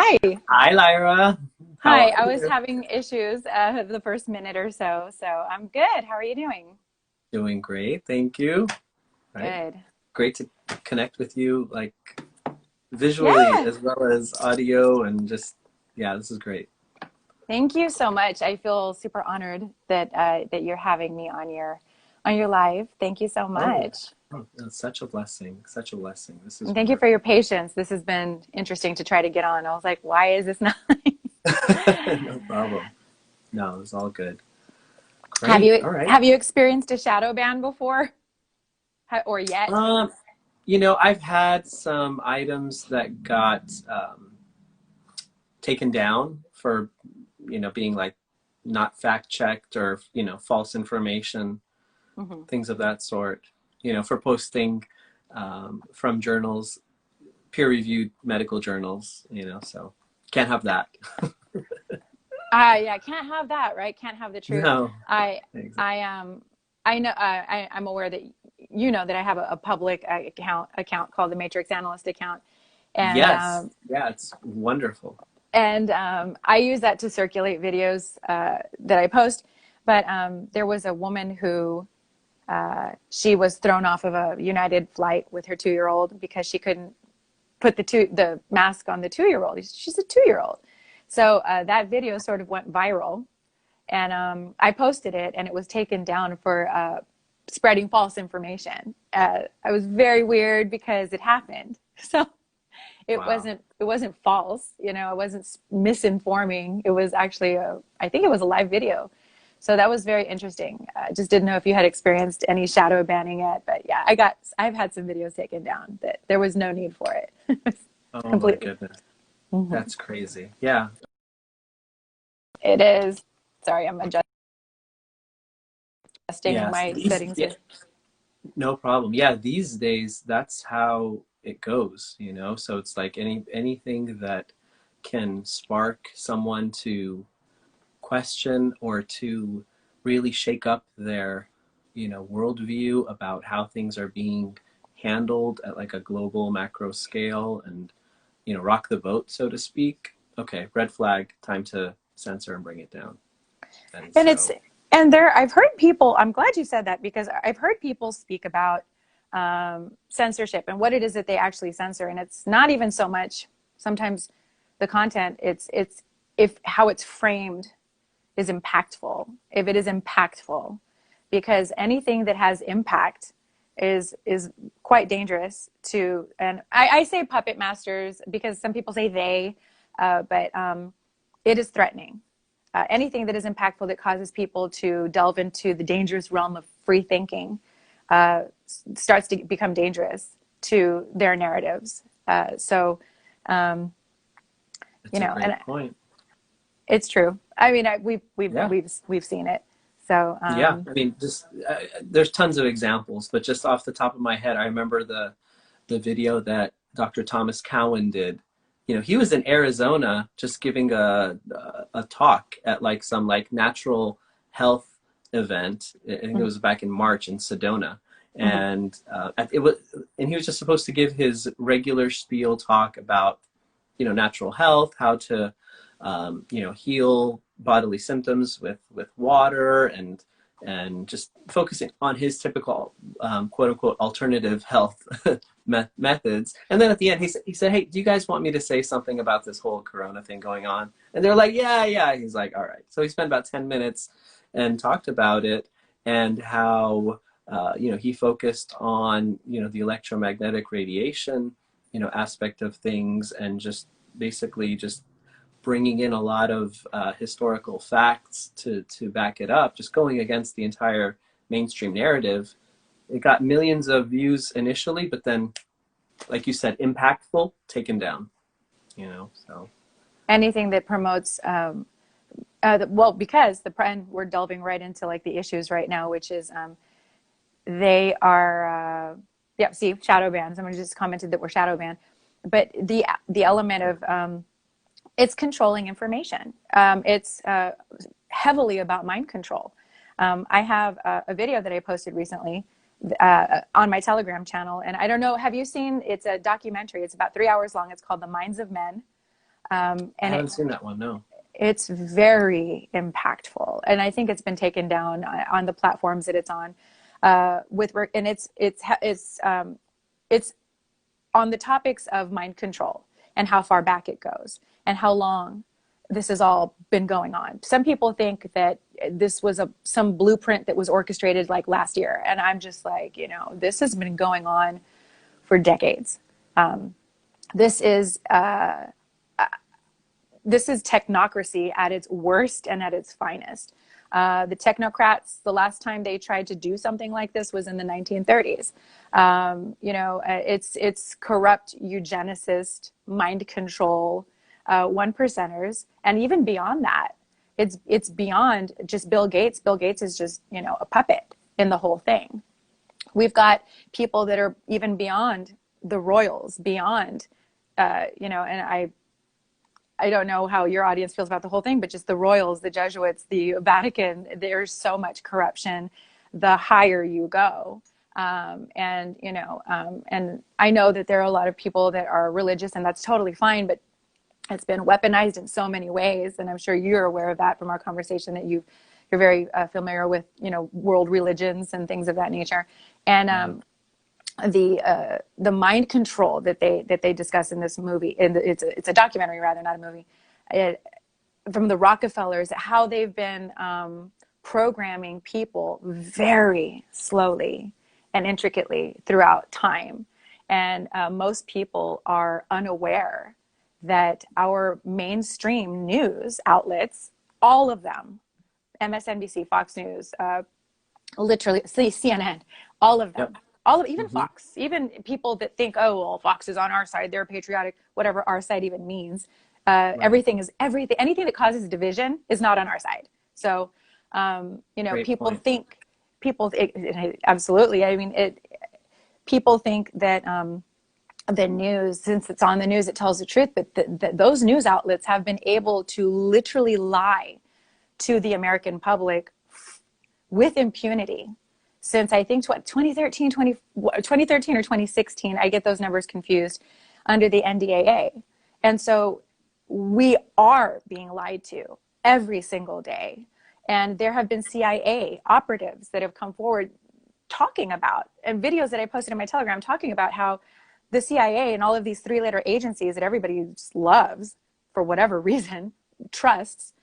Hi. Hi, Lyra. How Hi. are I was you? having issues the first minute or so, so I'm good. How are you doing? Doing great, thank you. Right, Good. great to connect with you, like visually Yeah. as well as audio, and just yeah, this is great. Thank you so much. I feel super honored that you're having me on your live. Thank you so Oh, much. it's such a blessing, such a blessing. This is And thank you for your wonderful. patience. This has been interesting to try to get on. I was like, why is this not? No problem. No, it's all good. Have Great. you All right. have you experienced a shadow ban before? Or yet? Um, I've had some items that got taken down for, being like not fact checked or, false information, Hmm. things of that sort, for posting from journals, peer reviewed medical journals, so can't have that. Yeah, can't have that, right? Can't have the truth. No, I, exactly. I know, I'm aware that you know that I have a public account called the Matrix Analyst account, and Yes. um, Yeah, it's wonderful. I use that to circulate videos that I post. But there was a woman who she was thrown off of a United flight with her 2-year-old because she couldn't put the mask on the 2-year-old. She's a 2-year-old. So that video sort of went viral, and I posted it, and it was taken down for spreading false information. I was very weird because it happened, so Wow. it wasn't false. I wasn't misinforming. It was actually I think it was a live video. So that was very interesting. I just didn't know if you had experienced any shadow banning yet, but yeah, I've had some videos taken down that there was no need for it. Oh my Completely. goodness. Mhm. That's crazy. Yeah. It is. Sorry, I'm adjusting Yes. my settings Yeah, here. no problem. Yeah, these days that's how it goes, So it's like anything that can spark someone to question or to really shake up their, worldview about how things are being handled at like a global macro scale and, rock the boat, so to speak. Okay, red flag, time to censor and bring it down. And And it's so, and there I've heard people. I'm glad you said that because I've heard people speak about censorship and what it is that they actually censor, and it's not even so much sometimes the content. It's if how it's framed is impactful. If it is impactful, because anything that has impact is quite dangerous to. And I say puppet masters because some people say they, but it is threatening. Anything that is impactful that causes people to delve into the dangerous realm of free thinking uh, starts to become dangerous to their narratives. So, um, it's a and great point. it's true. I mean, Yeah. we've seen it. So, Yeah, I mean, just there's tons of examples, but just off the top of my head, I remember the video that Dr. Thomas Cowan did. He was in Arizona just giving a talk at like some like natural health event. I think it mhm, was back in March in Sedona, mhm. and and he was just supposed to give his regular spiel talk about natural health, how to heal bodily symptoms with water and just focusing on his typical quote unquote alternative health methods. And then at the end, he said, "Hey, do you guys want me to say something about this whole Corona thing going on?" And they're like, "Yeah, yeah." He's like, "All right." So he spent about 10 minutes and talked about it and how he focused on the electromagnetic radiation aspect of things and just basically just bringing in a lot of historical facts to back it up, just going against the entire mainstream narrative. It got millions of views initially, but then, like you said, impactful, taken down. So Anything that promotes, well, because and we're delving right into like the issues right now, which is they are, yeah. See, shadow ban. Someone just commented that we're shadow banned, but the element of it's controlling information. It's heavily about mind control. I have a video that I posted recently on my Telegram channel, and I don't know, have you seen? It's a documentary. It's about 3 hours long. It's called "The Minds of Men." I And haven't seen that one. No. it's very impactful, and I think it's been taken down on the platforms that it's on. With work, and it's on the topics of mind control and how far back it goes and how long this has all been going on. Some people think that this was some blueprint that was orchestrated like last year, and I'm just like, this has been going on for decades. This is technocracy at its worst and at its finest. The technocrats, the last time they tried to do something like this was in the 1930s. It's corrupt eugenicist, mind control, one percenters, and even beyond that. It's beyond just Bill Gates. Bill Gates is just, a puppet in the whole thing. We've got people that are even beyond the royals, beyond, and I don't know how your audience feels about the whole thing, but just the royals, the Jesuits, the Vatican, there's so much corruption the higher you go. And I know that there are a lot of people that are religious, and that's totally fine, but it's been weaponized in so many ways. And I'm sure you're aware of that from our conversation, that you're very familiar with, world religions and things of that nature. And, the mind control that they discuss in this movie, and it's a documentary rather, not a movie, from the Rockefellers, how they've been programming people very slowly and intricately throughout time. And most people are unaware that our mainstream news outlets, all of them, MSNBC, Fox News, literally CNN, all of them. Yep. Even Fox, even people that think, oh, well, Fox is on our side, they're patriotic, whatever our side even means. Right. Everything. Anything that causes division is not on our side. So, people point. Absolutely. I mean, people think that the news, since it's on the news, it tells the truth, but those news outlets have been able to literally lie to the American public with impunity since, I think, 2013 or 2016, I get those numbers confused, under the NDAA. And so we are being lied to every single day. And there have been CIA operatives that have come forward talking about, and videos that I posted in my Telegram talking about how the CIA and all of these three-letter agencies that everybody just loves for whatever reason, trusts,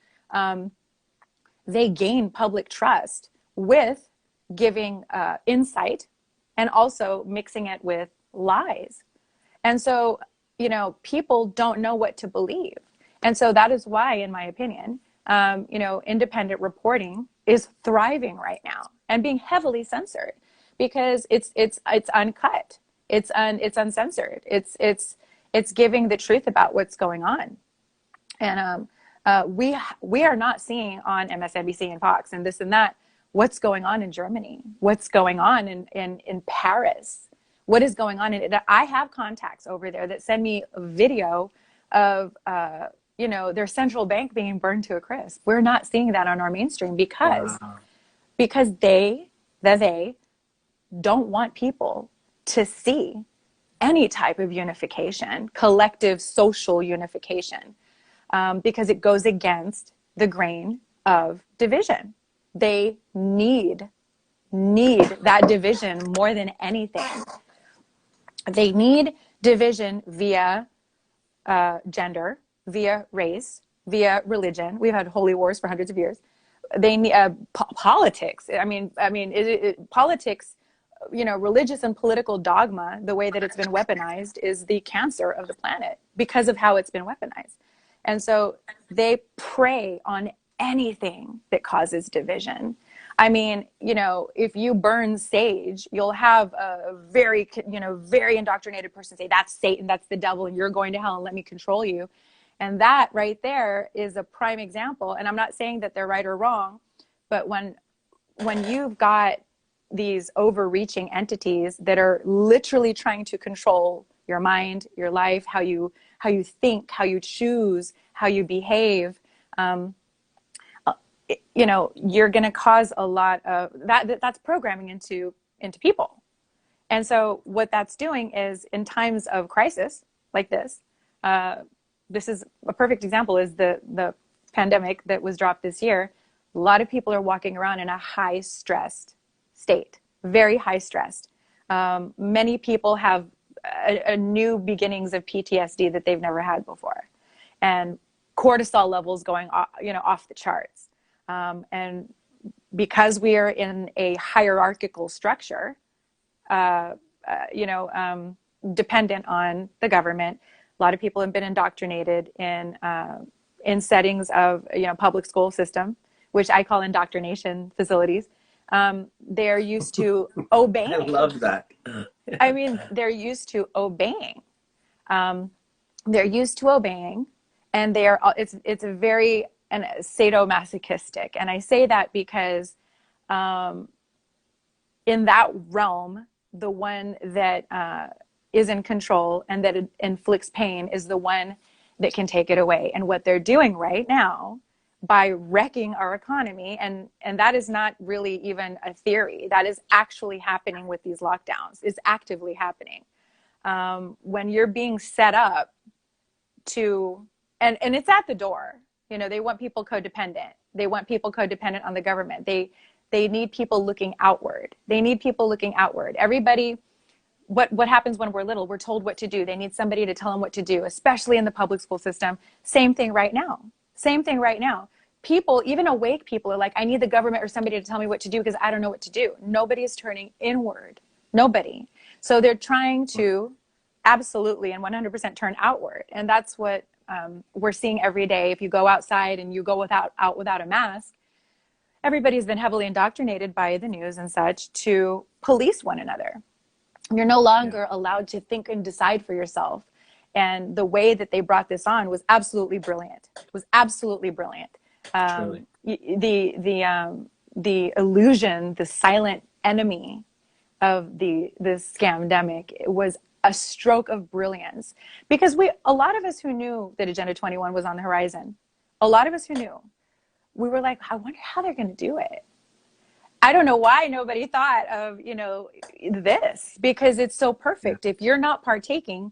they gain public trust with giving insight and also mixing it with lies. And so, people don't know what to believe. And so that is why, in my opinion, independent reporting is thriving right now and being heavily censored, because it's uncut. It's uncensored. It's giving the truth about what's going on. And we are not seeing on MSNBC and Fox and this and that what's going on in Germany, what's going on in Paris, what is going on I have contacts over there that send me a video of their central bank being burned to a crisp. We're not seeing that on our mainstream because they don't want people to see any type of unification, collective social unification, because it goes against the grain of division. They need that division more than anything. They need division via gender, via race, via religion. We've had holy wars for hundreds of years. They need politics. Politics, religious and political dogma, the way that it's been weaponized, is the cancer of the planet because of how it's been weaponized. And so they prey on anything that causes division. I mean, if you burn sage, you'll have a very indoctrinated person say, that's Satan, that's the devil, and you're going to hell, and let me control you. And that right there is a prime example. And I'm not saying that they're right or wrong, but when you've got these overreaching entities that are literally trying to control your mind, your life, how you think, how you choose, how you behave, you're going to cause a lot of that's programming into people. And so what that's doing is, in times of crisis like this, this is a perfect example, is the pandemic that was dropped this year. A lot of people are walking around in a high stressed state, very high stressed. Many people have a new beginnings of PTSD that they've never had before, and cortisol levels going off, off the charts. And because we are in a hierarchical structure, dependent on the government, a lot of people have been indoctrinated in settings of public school system, which I call indoctrination facilities. They're used to obeying. I love that. I mean, they're used to obeying. They're used to obeying, and it's a very sadomasochistic. And I say that because in that realm, the one that is in control and that inflicts pain is the one that can take it away. And what they're doing right now by wrecking our economy, and that is not really even a theory, that is actually happening with these lockdowns, is actively happening. When you're being set up to, and it's at the door, they want people codependent. They want people codependent on the government. They need people looking outward. They need people looking outward. Everybody, what happens when we're little? We're told what to do. They need somebody to tell them what to do, especially in the public school system. Same thing right now. Same thing right now. People, even awake people, are like, I need the government or somebody to tell me what to do because I don't know what to do. Nobody is turning inward. Nobody. So they're trying to absolutely and 100% turn outward. And that's what we're seeing every day. If you go outside and you go out without a mask, everybody's been heavily indoctrinated by the news and such to police one another. You're no longer allowed to think and decide for yourself. And the way that they brought this on was absolutely brilliant. It was absolutely brilliant. The illusion, the silent enemy of this scamdemic, it was a stroke of brilliance, because a lot of us who knew that Agenda 21 was on the horizon, a lot of us who knew, we were like, I wonder how they're going to do it. I don't know why nobody thought of, this, because it's so perfect. If you're not partaking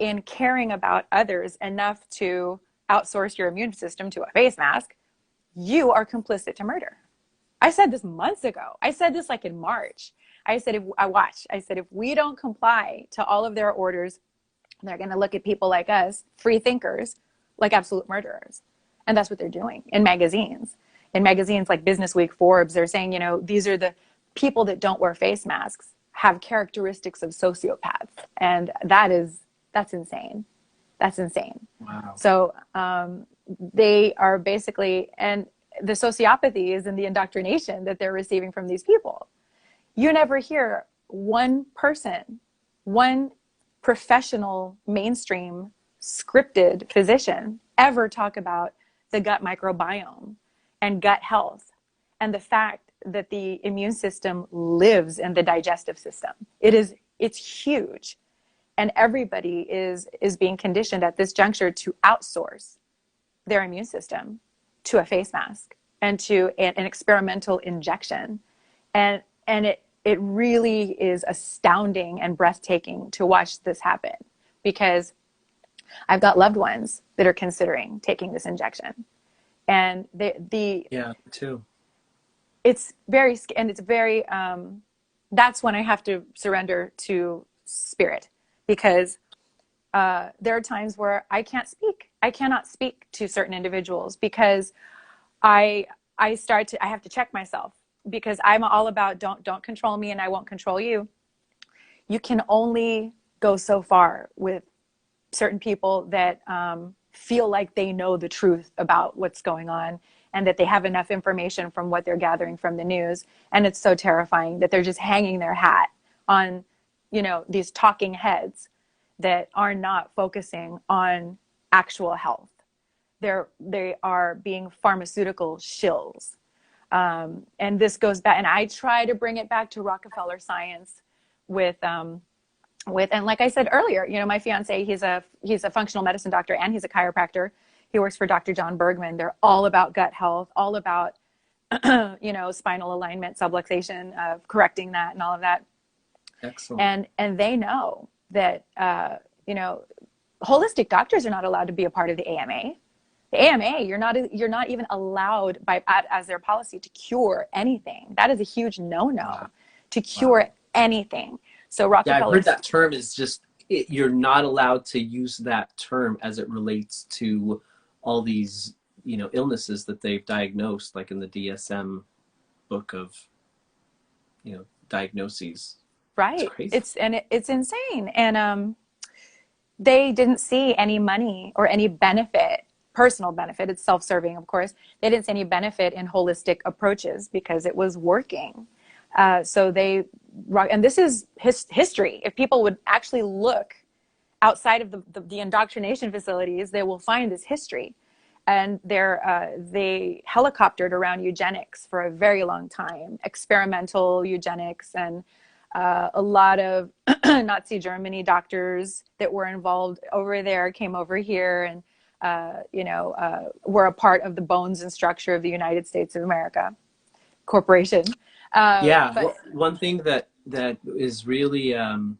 in caring about others enough to outsource your immune system to a face mask, you are complicit to murder. I said this months ago. I said this like in March. I said, if we don't comply to all of their orders, they're going to look at people like us, free thinkers, like absolute murderers. And that's what they're doing in magazines. In magazines like Business Week, Forbes, they're saying, these are the people that don't wear face masks have characteristics of sociopaths. And that's insane. That's insane. Wow. So they are basically, and the sociopathy is in the indoctrination that they're receiving from these people. You never hear one person, one professional, mainstream, scripted physician ever talk about the gut microbiome and gut health and the fact that the immune system lives in the digestive system. It's huge. And everybody is being conditioned at this juncture to outsource their immune system to a face mask and to an experimental injection. And it really is astounding and breathtaking to watch this happen, because I've got loved ones that are considering taking this injection. And yeah, too. It's very, that's when I have to surrender to spirit, because there are times where I can't speak. I cannot speak to certain individuals because I have to check myself, because I'm all about don't control me and I won't control you. You can only go so far with certain people that feel like they know the truth about what's going on and that they have enough information from what they're gathering from the news. And it's so terrifying that they're just hanging their hat on, these talking heads that are not focusing on actual health. They are being pharmaceutical shills. And this goes back, and I try to bring it back to Rockefeller science with, and like I said earlier, my fiance, he's a functional medicine doctor and he's a chiropractor. He works for Dr. John Bergman. They're all about gut health, all about, spinal alignment, subluxation, correcting that and all of that. Excellent. And they know that, holistic doctors are not allowed to be a part of the AMA. The AMA, you're not even allowed as their policy to cure anything. That is a huge no-no, Wow. to cure anything. So Yeah, I've heard Rockefeller's, that term is just, you're not allowed to use that term as it relates to all these, illnesses that they've diagnosed, like in the DSM book of, diagnoses. It's right? crazy. It's insane. And they didn't see any money or any benefit, personal benefit. It's self-serving, of course. They didn't see any benefit in holistic approaches because it was working. And this is history. If people would actually look outside of the indoctrination facilities, they will find this history. And they helicoptered around eugenics for a very long time, experimental eugenics, and a lot of Nazi Germany doctors that were involved over there came over here and were a part of the bones and structure of the United States of America corporation. Yeah, But one thing that is really was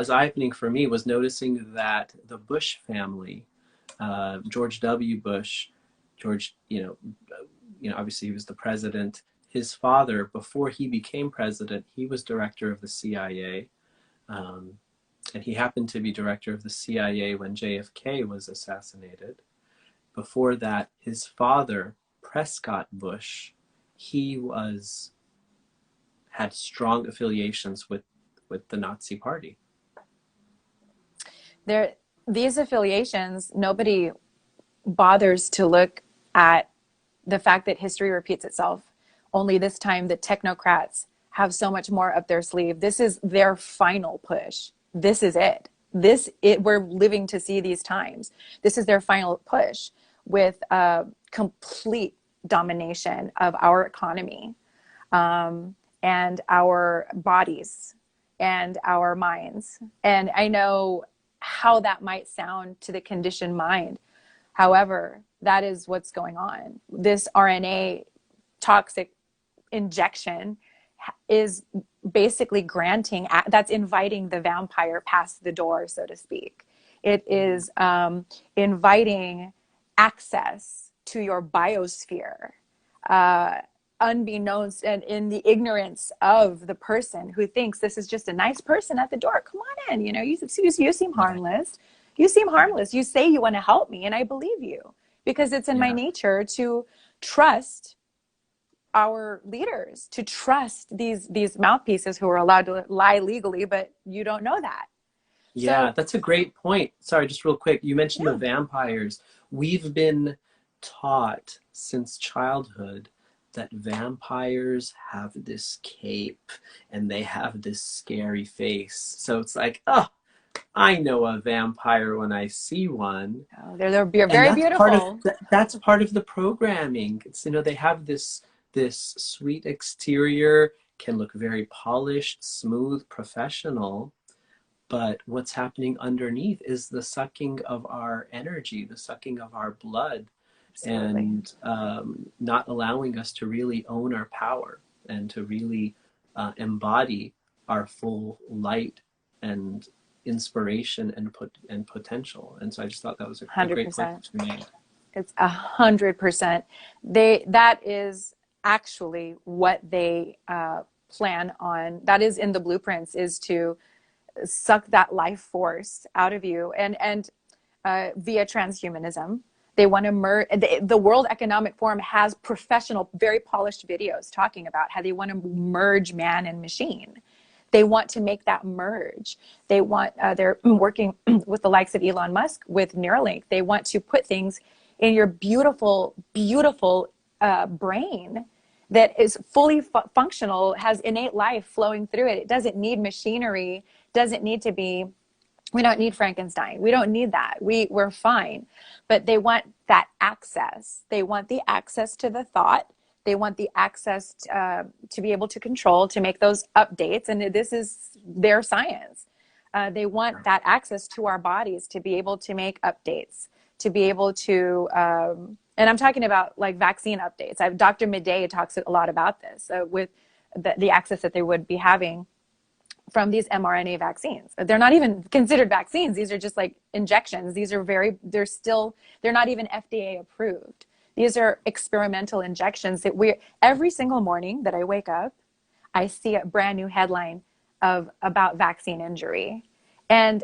eye-opening for me was noticing that the Bush family, George W. Bush, George, obviously he was the president. His father, before he became president, he was director of the CIA, and he happened to be director of the CIA when JFK was assassinated. Before that, his father, Prescott Bush, he had strong affiliations with the Nazi Party. These affiliations, nobody bothers to look at the fact that history repeats itself. Only this time the technocrats have so much more up their sleeve. This is their final push. This is it. We're living to see these times. This is their final push with complete domination of our economy, and our bodies and our minds. And I know how that might sound to the conditioned mind. However, that is what's going on. This RNA toxic injection is basically that's inviting the vampire past the door, so to speak. It is inviting access to your biosphere, unbeknownst and in the ignorance of the person who thinks this is just a nice person at the door. Come on in, you seem harmless. You seem harmless. You say you want to help me, and I believe you because it's in my nature to trust our leaders, to trust these mouthpieces who are allowed to lie legally, but you don't know that. Yeah, that's a great point. Sorry, just real quick. You mentioned the vampires. We've been taught since childhood that vampires have this cape and they have this scary face. So it's like, oh, I know a vampire when I see one. Oh, they're very beautiful. That's part of the programming. It's, they have this sweet exterior, can look very polished, smooth, professional. But what's happening underneath is the sucking of our energy, the sucking of our blood. Absolutely. And not allowing us to really own our power and to really embody our full light and inspiration and potential. And so I just thought that was a great point to be made. It's 100%. That is actually what they plan on. That is in the blueprints, is to suck that life force out of you, and via transhumanism. They want to merge. The World Economic Forum has professional, very polished videos talking about how they want to merge man and machine. They want to make that merge. They want. They're working with the likes of Elon Musk with Neuralink. They want to put things in your beautiful, beautiful brain that is fully functional, has innate life flowing through it. It doesn't need machinery. Doesn't need to be. We don't need Frankenstein. We don't need that. We're fine. But they want that access. They want the access to the thought. They want the access to be able to control, to make those updates. And this is their science. They want that access to our bodies to be able to make updates, to be able to, and I'm talking about like vaccine updates. Dr. Madej talks a lot about this with the access that they would be having from these mRNA vaccines. They're not even considered vaccines. These are just like injections. These are they're not even FDA approved. These are experimental injections that every single morning that I wake up, I see a brand new headline about vaccine injury. And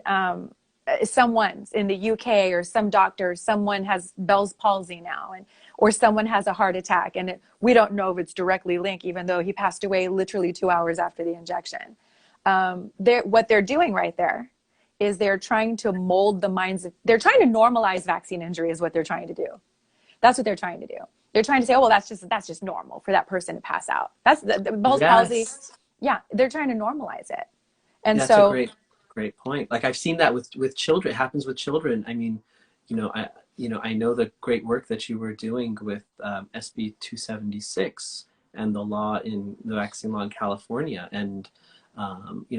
someone's in the UK, or some doctor, someone has Bell's palsy now, or someone has a heart attack, and we don't know if it's directly linked, even though he passed away literally 2 hours after the injection. What they're doing right there is they're trying to mold the minds they're trying to normalize vaccine injury is what they're trying to do. That's what they're trying to do. They're trying to say, oh, well, that's just normal for that person to pass out. That's the Bell's palsy. Yeah, they're trying to normalize it. And that's so a great point. Like, I've seen that with children. It happens with children. I mean, I know the great work that you were doing with SB 276 and the law in the vaccine law in California, and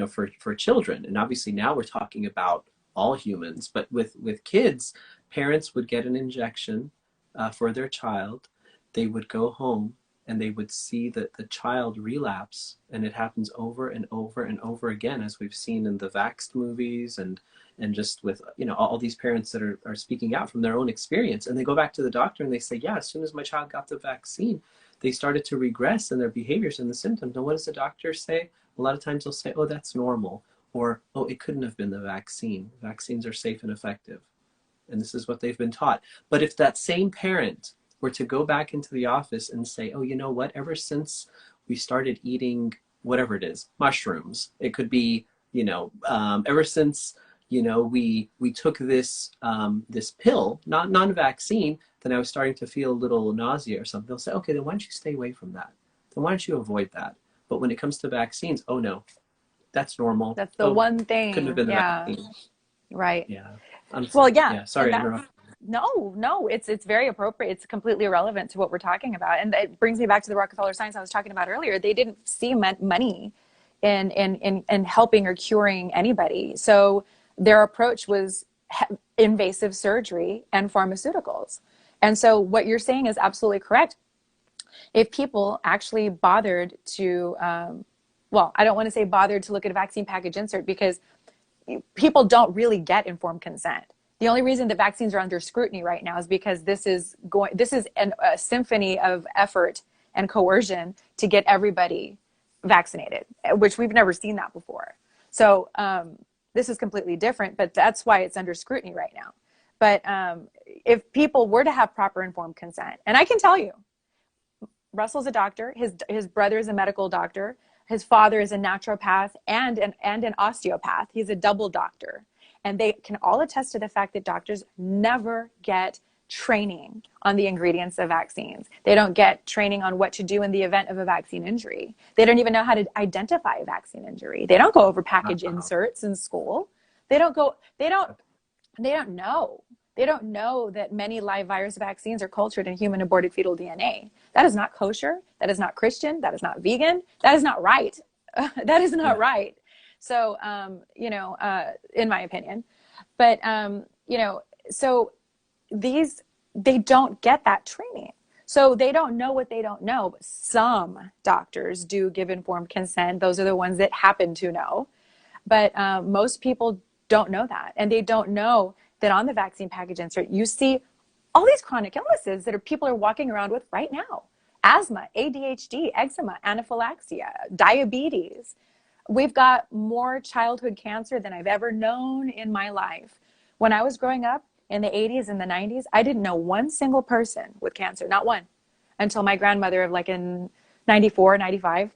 for children. And obviously now we're talking about all humans, but with kids, parents would get an injection for their child. They would go home and they would see that the child relapse, and it happens over and over and over again, as we've seen in the Vaxxed movies, and just with all these parents that are speaking out from their own experience. And they go back to the doctor and they say, yeah, as soon as my child got the vaccine, they started to regress in their behaviors and the symptoms. And what does the doctor say? A lot of times they'll say, oh, that's normal, or, oh, it couldn't have been the vaccine. Vaccines are safe and effective. And this is what they've been taught. But if that same parent were to go back into the office and say, oh, you know what, ever since we started eating whatever it is, mushrooms, it could be, ever since, we took this this pill, non-vaccine, then I was starting to feel a little nausea or something. They'll say, okay, then why don't you stay away from that? Then why don't you avoid that? But when it comes to vaccines, oh no, that's normal. that's the one thing. Couldn't have been the vaccine. Right. Yeah. Well, yeah. Yeah. Sorry to interrupt. No, it's very appropriate. It's completely irrelevant to what we're talking about. And it brings me back to the Rockefeller science I was talking about earlier. They didn't see money in helping or curing anybody. So their approach was invasive surgery and pharmaceuticals. And so what you're saying is absolutely correct. If people actually bothered to, I don't want to say bothered to look at a vaccine package insert, because people don't really get informed consent. The only reason that vaccines are under scrutiny right now is because this is a symphony of effort and coercion to get everybody vaccinated, which we've never seen that before. So this is completely different, but that's why it's under scrutiny right now. But if people were to have proper informed consent, and I can tell you, Russell's a doctor, his brother is a medical doctor, his father is a naturopath and an osteopath. He's a double doctor. And they can all attest to the fact that doctors never get training on the ingredients of vaccines. They don't get training on what to do in the event of a vaccine injury. They don't even know how to identify a vaccine injury. They don't go over package inserts in school. They don't know. They don't know that many live virus vaccines are cultured in human aborted fetal DNA. That is not kosher. That is not Christian. That is not vegan. That is not right. That is not right. So, in my opinion, but, so they don't get that training. So they don't know what they don't know. But some doctors do give informed consent. Those are the ones that happen to know. But most people don't know that. And they don't know that on the vaccine package insert, you see all these chronic illnesses that people are walking around with right now. Asthma, ADHD, eczema, anaphylaxia, diabetes. We've got more childhood cancer than I've ever known in my life. When I was growing up in the 80s and the 90s, I didn't know one single person with cancer, not one, until my grandmother in 94, 95.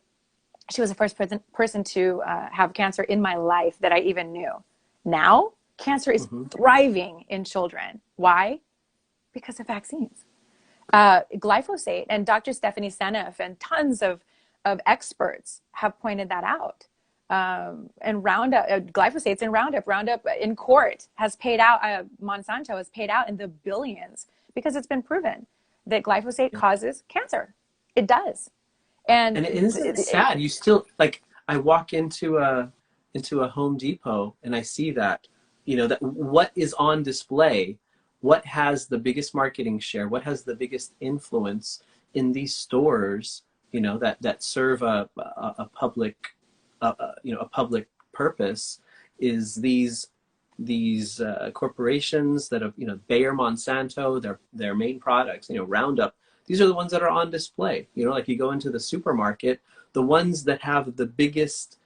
She was the first person to have cancer in my life that I even knew. Now, cancer is thriving in children. Why? Because of vaccines. Glyphosate, and Dr. Stephanie Seneff and tons of experts have pointed that out. And Roundup, glyphosate's in Roundup. Roundup in court has paid out, Monsanto has paid out in the billions because it's been proven that glyphosate causes cancer. It does. And isn't it sad? You still, I walk into a Home Depot and I see that, that what is on display, what has the biggest marketing share, what has the biggest influence in these stores, that serve a public purpose is these corporations that have, Bayer, Monsanto, their main products, Roundup. These are the ones that are on display. Like you go into the supermarket, the ones that have the biggest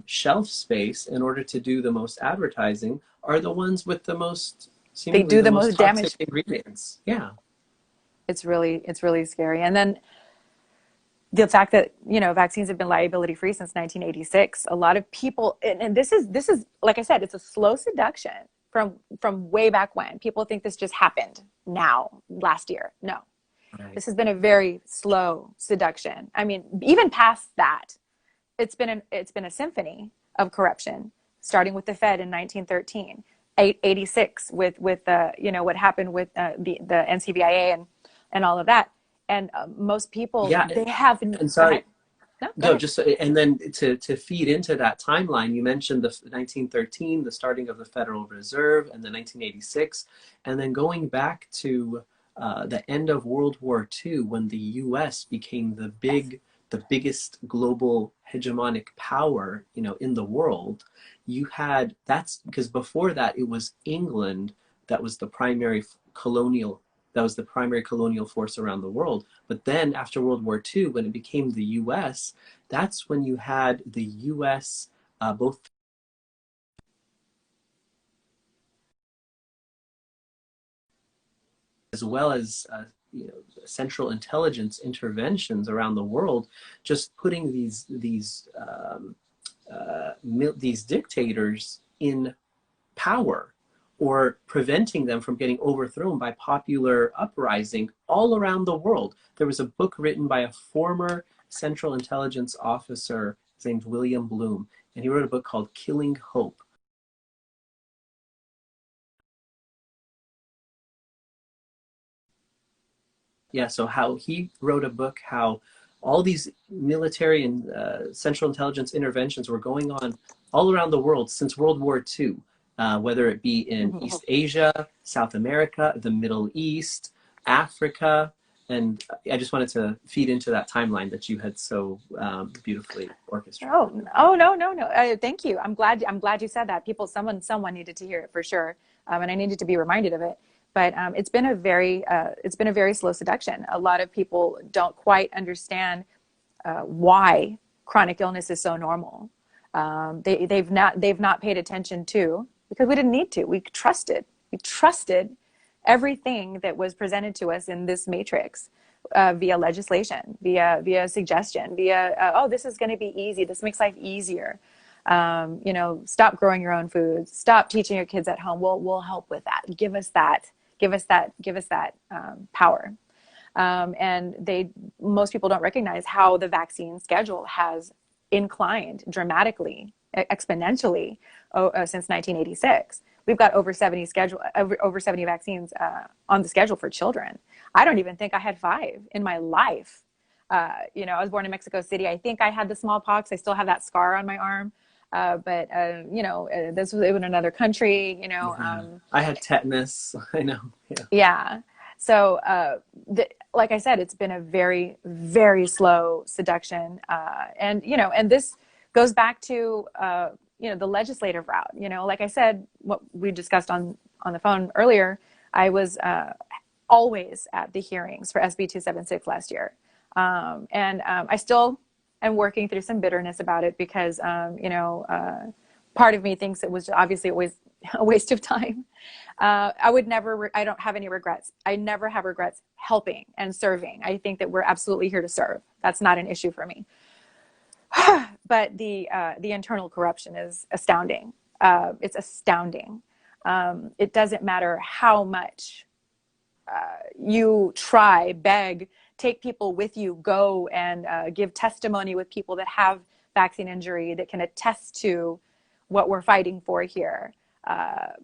shelf space in order to do the most advertising are the ones with the most, They seemingly do the the most most toxic damage. ingredients. Yeah. It's really scary. And then the fact that, vaccines have been liability free since 1986, a lot of people, and this is like I said, it's a slow seduction from way back when. People think this just happened now, last year. No, Right. this has been a very slow seduction. I mean, even past that, it's been a symphony of corruption, starting with the Fed in 1913, 86 with what happened with the NCBIA and all of that. And most people, Yeah. they have, And go ahead. sorry, No, go no, ahead. just and then to feed into that timeline, you mentioned the 1913, the starting of the Federal Reserve, and the 1986, and then going back to the end of World War II, when the U.S. became Yes. the biggest global hegemonic power, in the world. That's because before that it was England that was the primary colonial force around the world. But then after World War II, when it became the U.S., that's when you had the U.S. Both as well as central intelligence interventions around the world, just putting these dictators in power or preventing them from getting overthrown by popular uprising all around the world. There was a book written by a former Central Intelligence officer. His name's William Bloom, and he wrote a book called Killing Hope. Yeah, so how he wrote a book, how all these military and Central Intelligence interventions were going on all around the world since World War II, whether it be in East Asia, South America, the Middle East, Africa. And I just wanted to feed into that timeline that you had so beautifully orchestrated. Oh, no, no, no. Thank you. I'm glad you said that. Someone needed to hear it for sure, and I needed to be reminded of it. But it's been a very slow seduction. A lot of people don't quite understand why chronic illness is so normal. They've not paid attention to, because we didn't need to. We trusted everything that was presented to us in this matrix, via legislation, via suggestion, via oh, this is going to be easy. This makes life easier. Stop growing your own foods. Stop teaching your kids at home. We'll help with that. Give us that. Give us that power. And most people don't recognize how the vaccine schedule has inclined dramatically, exponentially, since 1986. We've got over 70 vaccines on the schedule for children. I don't even think I had 5 in my life. I was born in Mexico City. I think I had the smallpox. I still have that scar on my arm. But this was in another country. Yeah. I had tetanus. I know. Yeah. Yeah. So, like I said, it's been a very, very slow seduction. And this goes back to, the legislative route. Like I said, what we discussed on the phone earlier, I was always at the hearings for SB 276 last year. And I still am working through some bitterness about it because, part of me thinks it was obviously always a waste of time. I don't have any regrets. I never have regrets helping and serving. I think that we're absolutely here to serve. That's not an issue for me. But the internal corruption is astounding. It's astounding. It doesn't matter how much you try, beg, take people with you, go and give testimony with people that have vaccine injury that can attest to what we're fighting for here.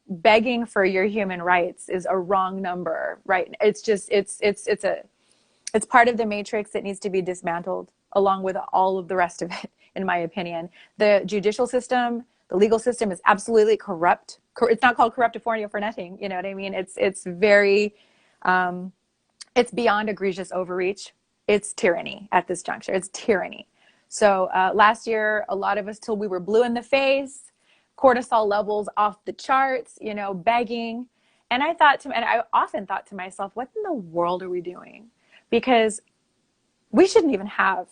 Begging for your human rights is a wrong number, right? It's part of the matrix that needs to be dismantled along with all of the rest of it, in my opinion. The judicial system, the legal system is absolutely corrupt. It's not called corruptifornia for nothing. You know what I mean? It's very, it's beyond egregious overreach. It's tyranny at this juncture. It's tyranny. So last year, a lot of us, till we were blue in the face, cortisol levels off the charts, you know, begging. And I often thought to myself, what in the world are we doing? Because we shouldn't even have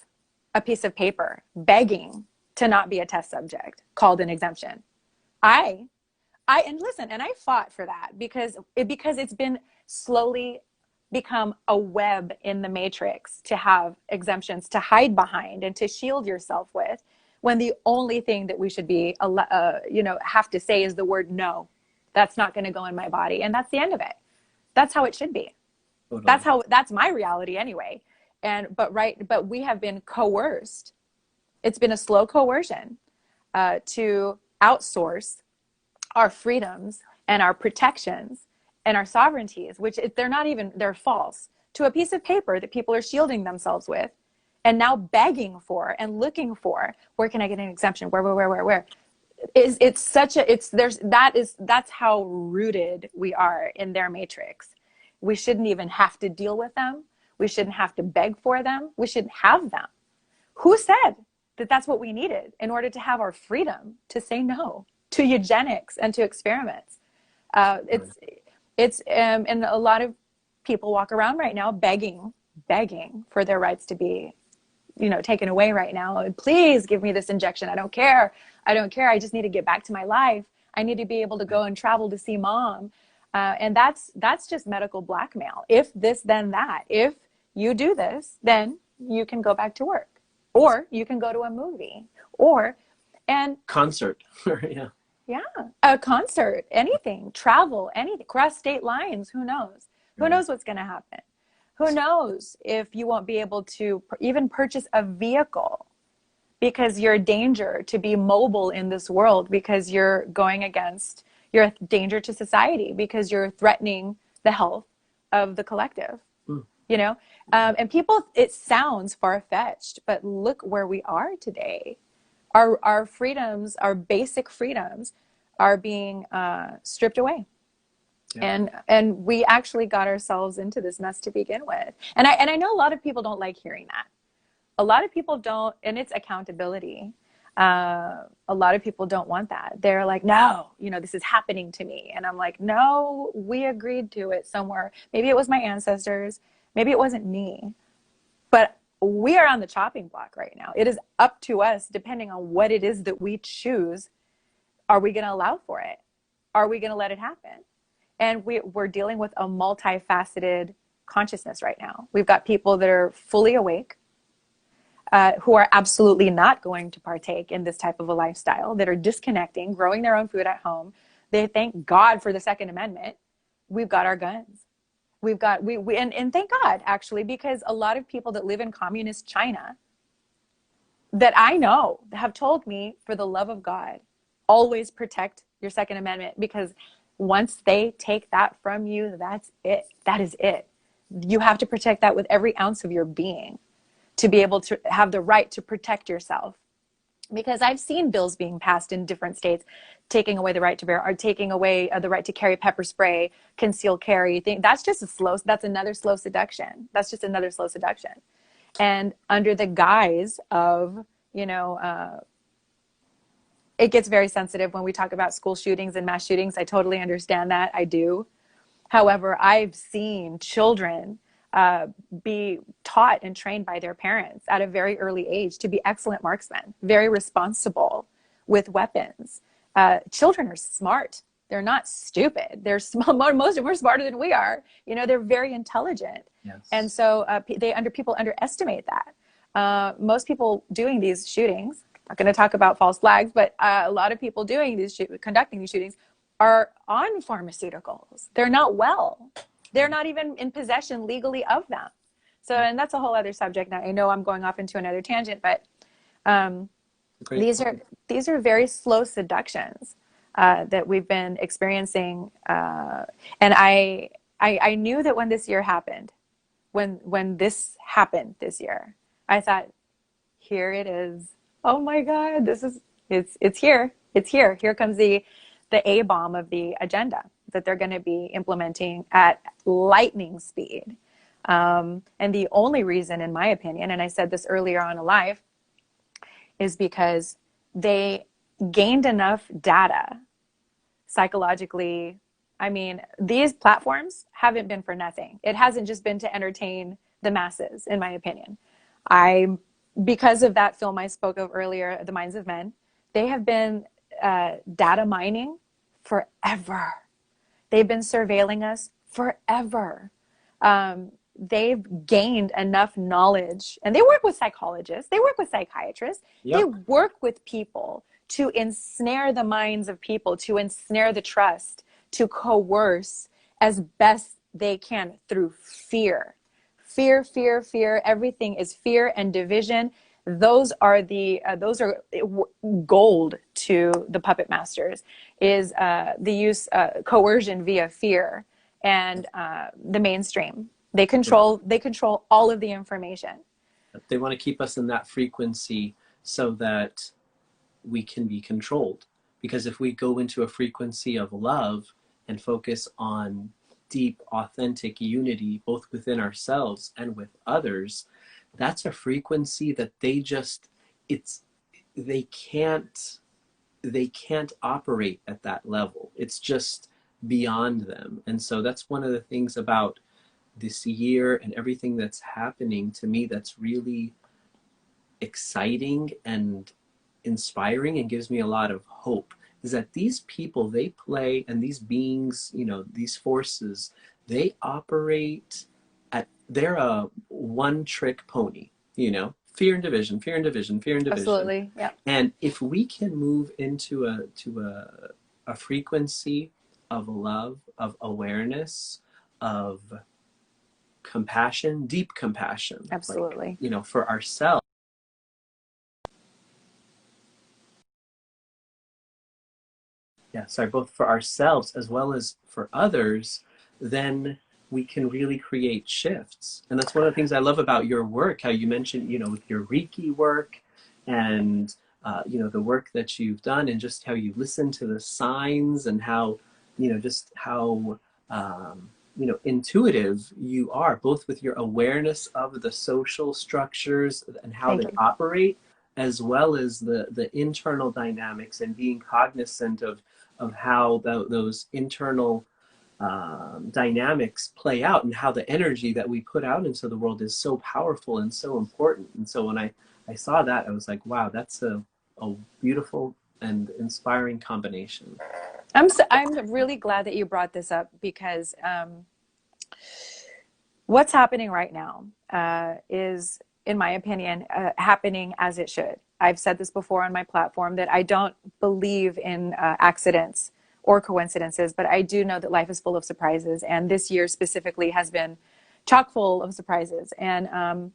a piece of paper begging to not be a test subject called an exemption. I and listen, and I fought for that because it's been slowly become a web in the matrix to have exemptions to hide behind and to shield yourself with, when the only thing that we should be have to say is the word no. That's not going to go in my body, and that's the end of it. That's how it should be. Totally. That's my reality anyway. But we have been coerced. It's been a slow coercion to outsource our freedoms and our protections and our sovereignties, which they're false, to a piece of paper that people are shielding themselves with, and now begging for and looking for, where can I get an exemption? Where? That's how rooted we are in their matrix. We shouldn't even have to deal with them. We shouldn't have to beg for them. We shouldn't have them. Who said that that's what we needed in order to have our freedom to say no to eugenics and to experiments? And a lot of people walk around right now begging for their rights to be, taken away right now. And please give me this injection. I don't care. I just need to get back to my life. I need to be able to go and travel to see mom. And that's just medical blackmail. If this, then that. If you do this, then you can go back to work, or you can go to a movie, and concert. Yeah. Yeah, a concert, anything, travel, anything, cross state lines. Who knows? Who knows what's going to happen? Who knows if you won't be able to even purchase a vehicle because you're a danger to be mobile in this world, because you're a danger to society, because you're threatening the health of the collective, and it sounds far-fetched, but look where we are today. Our freedoms, our basic freedoms, are being stripped away. Yeah. And we actually got ourselves into this mess to begin with. And I know a lot of people don't like hearing that. A lot of people don't, and it's accountability. A lot of people don't want that. They're like, no, this is happening to me. And I'm like, no, we agreed to it somewhere. Maybe it was my ancestors. Maybe it wasn't me. But we are on the chopping block right now. It is up to us, depending on what it is that we choose. Are we going to allow for it? Are we going to let it happen? And we're dealing with a multifaceted consciousness right now. We've got people that are fully awake, who are absolutely not going to partake in this type of a lifestyle, that are disconnecting, growing their own food at home. They thank God for the Second Amendment. We've got our guns. And thank God, actually, because a lot of people that live in communist China that I know have told me, for the love of God, always protect your Second Amendment, because once they take that from you, that's it. That is it. You have to protect that with every ounce of your being to be able to have the right to protect yourself. Because I've seen bills being passed in different states, taking away the right to bear, or taking away the right to carry pepper spray, concealed carry. That's another slow seduction. That's just another slow seduction. And under the guise of, it gets very sensitive when we talk about school shootings and mass shootings. I totally understand that. I do. However, I've seen children be taught and trained by their parents at a very early age to be excellent marksmen, very responsible with weapons. Children are smart. They're not stupid. They're smart. Most of them are smarter than we are. They're very intelligent. Yes. And so people underestimate that. Most people doing these shootings, not going to talk about false flags, but a lot of people conducting these shootings are on pharmaceuticals. They're not well. They're not even in possession legally of them. So, and that's a whole other subject. Now, I know I'm going off into another tangent, but these are very slow seductions that we've been experiencing. And I knew that when this year happened, when this happened this year, I thought, here it is. Oh my God, it's here. It's here. Here comes the A-bomb of the agenda that they're going to be implementing at lightning speed. And the only reason, in my opinion, and I said this earlier on in live, is because they gained enough data psychologically. I mean, these platforms haven't been for nothing. It hasn't just been to entertain the masses, in my opinion. I, because of that film I spoke of earlier, The Minds of Men, they have been data mining forever. They've been surveilling us forever. They've gained enough knowledge, and they work with psychologists, they work with psychiatrists, they Yep. work with people to ensnare the minds of people, to ensnare the trust, to coerce as best they can through fear. Fear, fear, fear. Everything is fear and division. Those are gold to the puppet masters. Is the use coercion via fear and the mainstream. They control all of the information. They want to keep us in that frequency so that we can be controlled. Because if we go into a frequency of love and focus on deep, authentic unity, both within ourselves and with others, that's a frequency that they can't, they can't operate at that level. It's just beyond them. And so that's one of the things about this year and everything that's happening to me that's really exciting and inspiring and gives me a lot of hope, is that these people, they play, and these beings, these forces, they operate at, they're a one trick pony, fear and division, fear and division, fear and division. Absolutely, yeah. And if we can move into a frequency of love, of awareness, of compassion, deep compassion, Absolutely. like, for ourselves. Yeah, sorry, both for ourselves as well as for others, then we can really create shifts. And that's one of the things I love about your work, how you mentioned, with your Reiki work and, the work that you've done, and just how you listen to the signs, and how, just how, intuitive you are, both with your awareness of the social structures and how Thank they you. operate, as well as the internal dynamics, and being cognizant of how those internal dynamics play out, and how the energy that we put out into the world is so powerful and so important. And so when I saw that, I was like, wow, that's a beautiful and inspiring combination. I'm really glad that you brought this up, because what's happening right now is, in my opinion, happening as it should. I've said this before on my platform, that I don't believe in accidents or coincidences, but I do know that life is full of surprises. And this year specifically has been chock full of surprises. And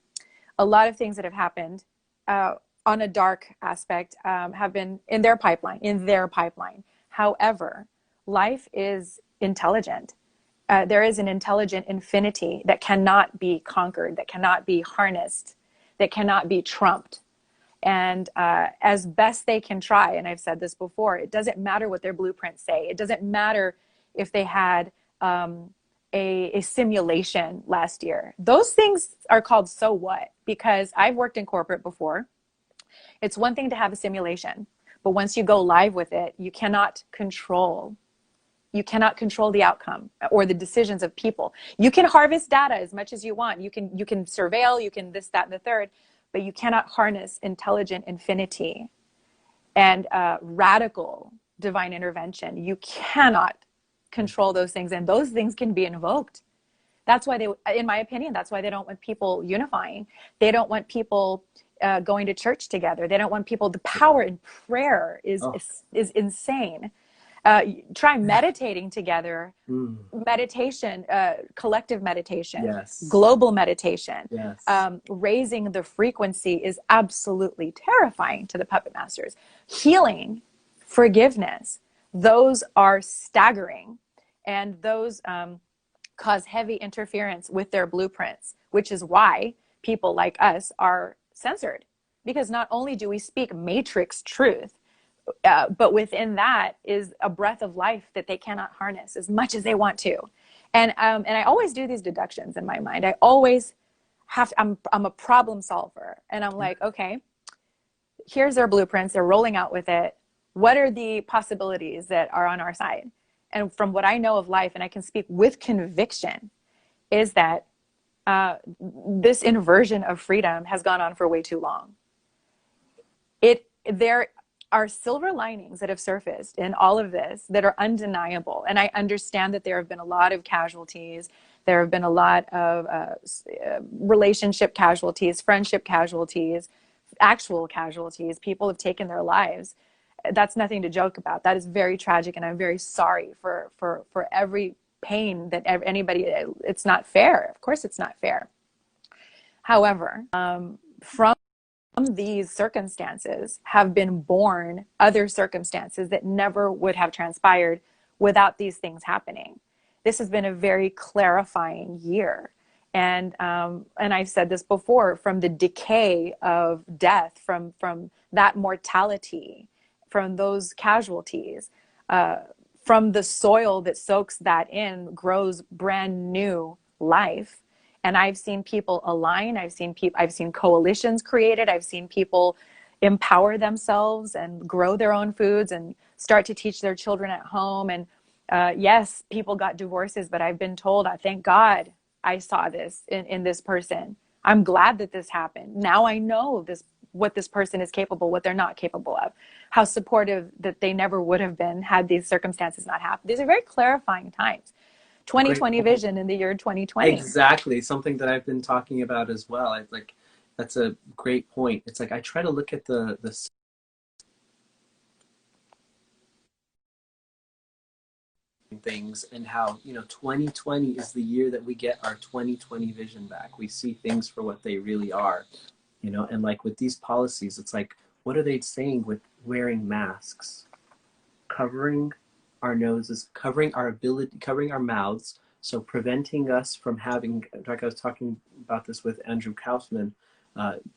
a lot of things that have happened on a dark aspect have been in their pipeline. However, life is intelligent. There is an intelligent infinity that cannot be conquered, that cannot be harnessed, that cannot be trumped. And as best they can try, and I've said this before, it doesn't matter what their blueprints say. It doesn't matter if they had a simulation last year. Those things are called so what? Because I've worked in corporate before. It's one thing to have a simulation, but once you go live with it, you cannot control the outcome or the decisions of people. You can harvest data as much as you want. You can surveil, you can this, that, and the third, but you cannot harness intelligent infinity and radical divine intervention. You cannot control those things, and those things can be invoked. That's why in my opinion, that's why they don't want people unifying. They don't want people going to church together. They don't want people. The power in prayer is insane. Try meditating together. Meditation, collective meditation, Yes. global meditation. Yes. Raising the frequency is absolutely terrifying to the puppet masters. Healing, forgiveness, those are staggering, and those cause heavy interference with their blueprints, which is why people like us are censored. Because not only do we speak matrix truth, but within that is a breath of life that they cannot harness as much as they want to. And I always do these deductions in my mind. I always I'm a problem solver, and I'm like, okay, here's their blueprints, they're rolling out with it. What are the possibilities that are on our side? And from what I know of life, and I can speak with conviction, is that this inversion of freedom has gone on for way too long. There are silver linings that have surfaced in all of this that are undeniable. And I understand that there have been a lot of casualties. There have been a lot of relationship casualties, friendship casualties, actual casualties. People have taken their lives. That's nothing to joke about. That is very tragic, and I'm very sorry for every pain that anybody. It's not fair. Of course, it's not fair. However, from these circumstances have been born other circumstances that never would have transpired without these things happening. This has been a very clarifying year. And I've said this before, from the decay of death, from that mortality, from those casualties, from the soil that soaks that in, grows brand new life. And I've seen people align. I've seen coalitions created. I've seen people empower themselves and grow their own foods and start to teach their children at home. And yes, people got divorces, but I've been told, I thank God I saw this in this person. I'm glad that this happened. Now I know what this person is capable, what they're not capable of, how supportive that they never would have been had these circumstances not happened. These are very clarifying times. 2020 vision in the year 2020. Exactly. Something that I've been talking about as well. That's a great point. It's like I try to look at the things and how, 2020 is the year that we get our 2020 vision back. We see things for what they really are, and like with these policies, it's like, what are they saying with wearing masks, covering our noses, covering our mouths, so preventing us from having, like I was talking about this with Andrew Kaufman,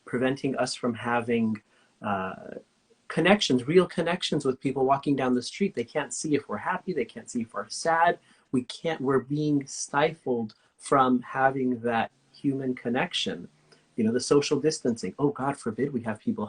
preventing us from having real connections with people walking down the street. They can't see if we're happy, they can't see if we're sad. We're being stifled from having that human connection. The social distancing. Oh, God forbid we have people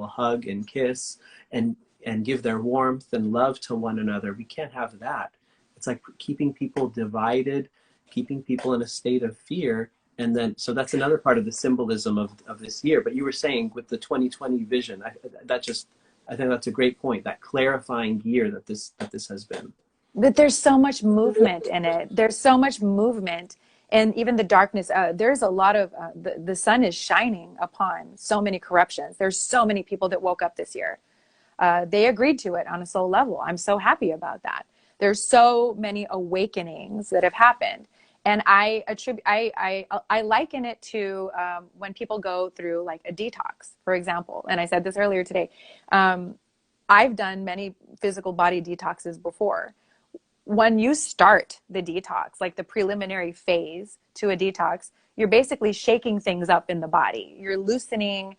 hug and kiss and give their warmth and love to one another. We can't have that. It's like keeping people divided, keeping people in a state of fear. And then, so that's another part of the symbolism of this year. But you were saying with the 2020 vision, I think that's a great point, that clarifying year that this has been. But there's so much movement in it. There's so much movement. And even the darkness, there's a lot of, the sun is shining upon so many corruptions. There's so many people that woke up this year. They agreed to it on a soul level. I'm so happy about that. There's so many awakenings that have happened. And I liken it to when people go through like a detox, for example. And I said this earlier today. I've done many physical body detoxes before. When you start the detox, like the preliminary phase to a detox, you're basically shaking things up in the body. You're loosening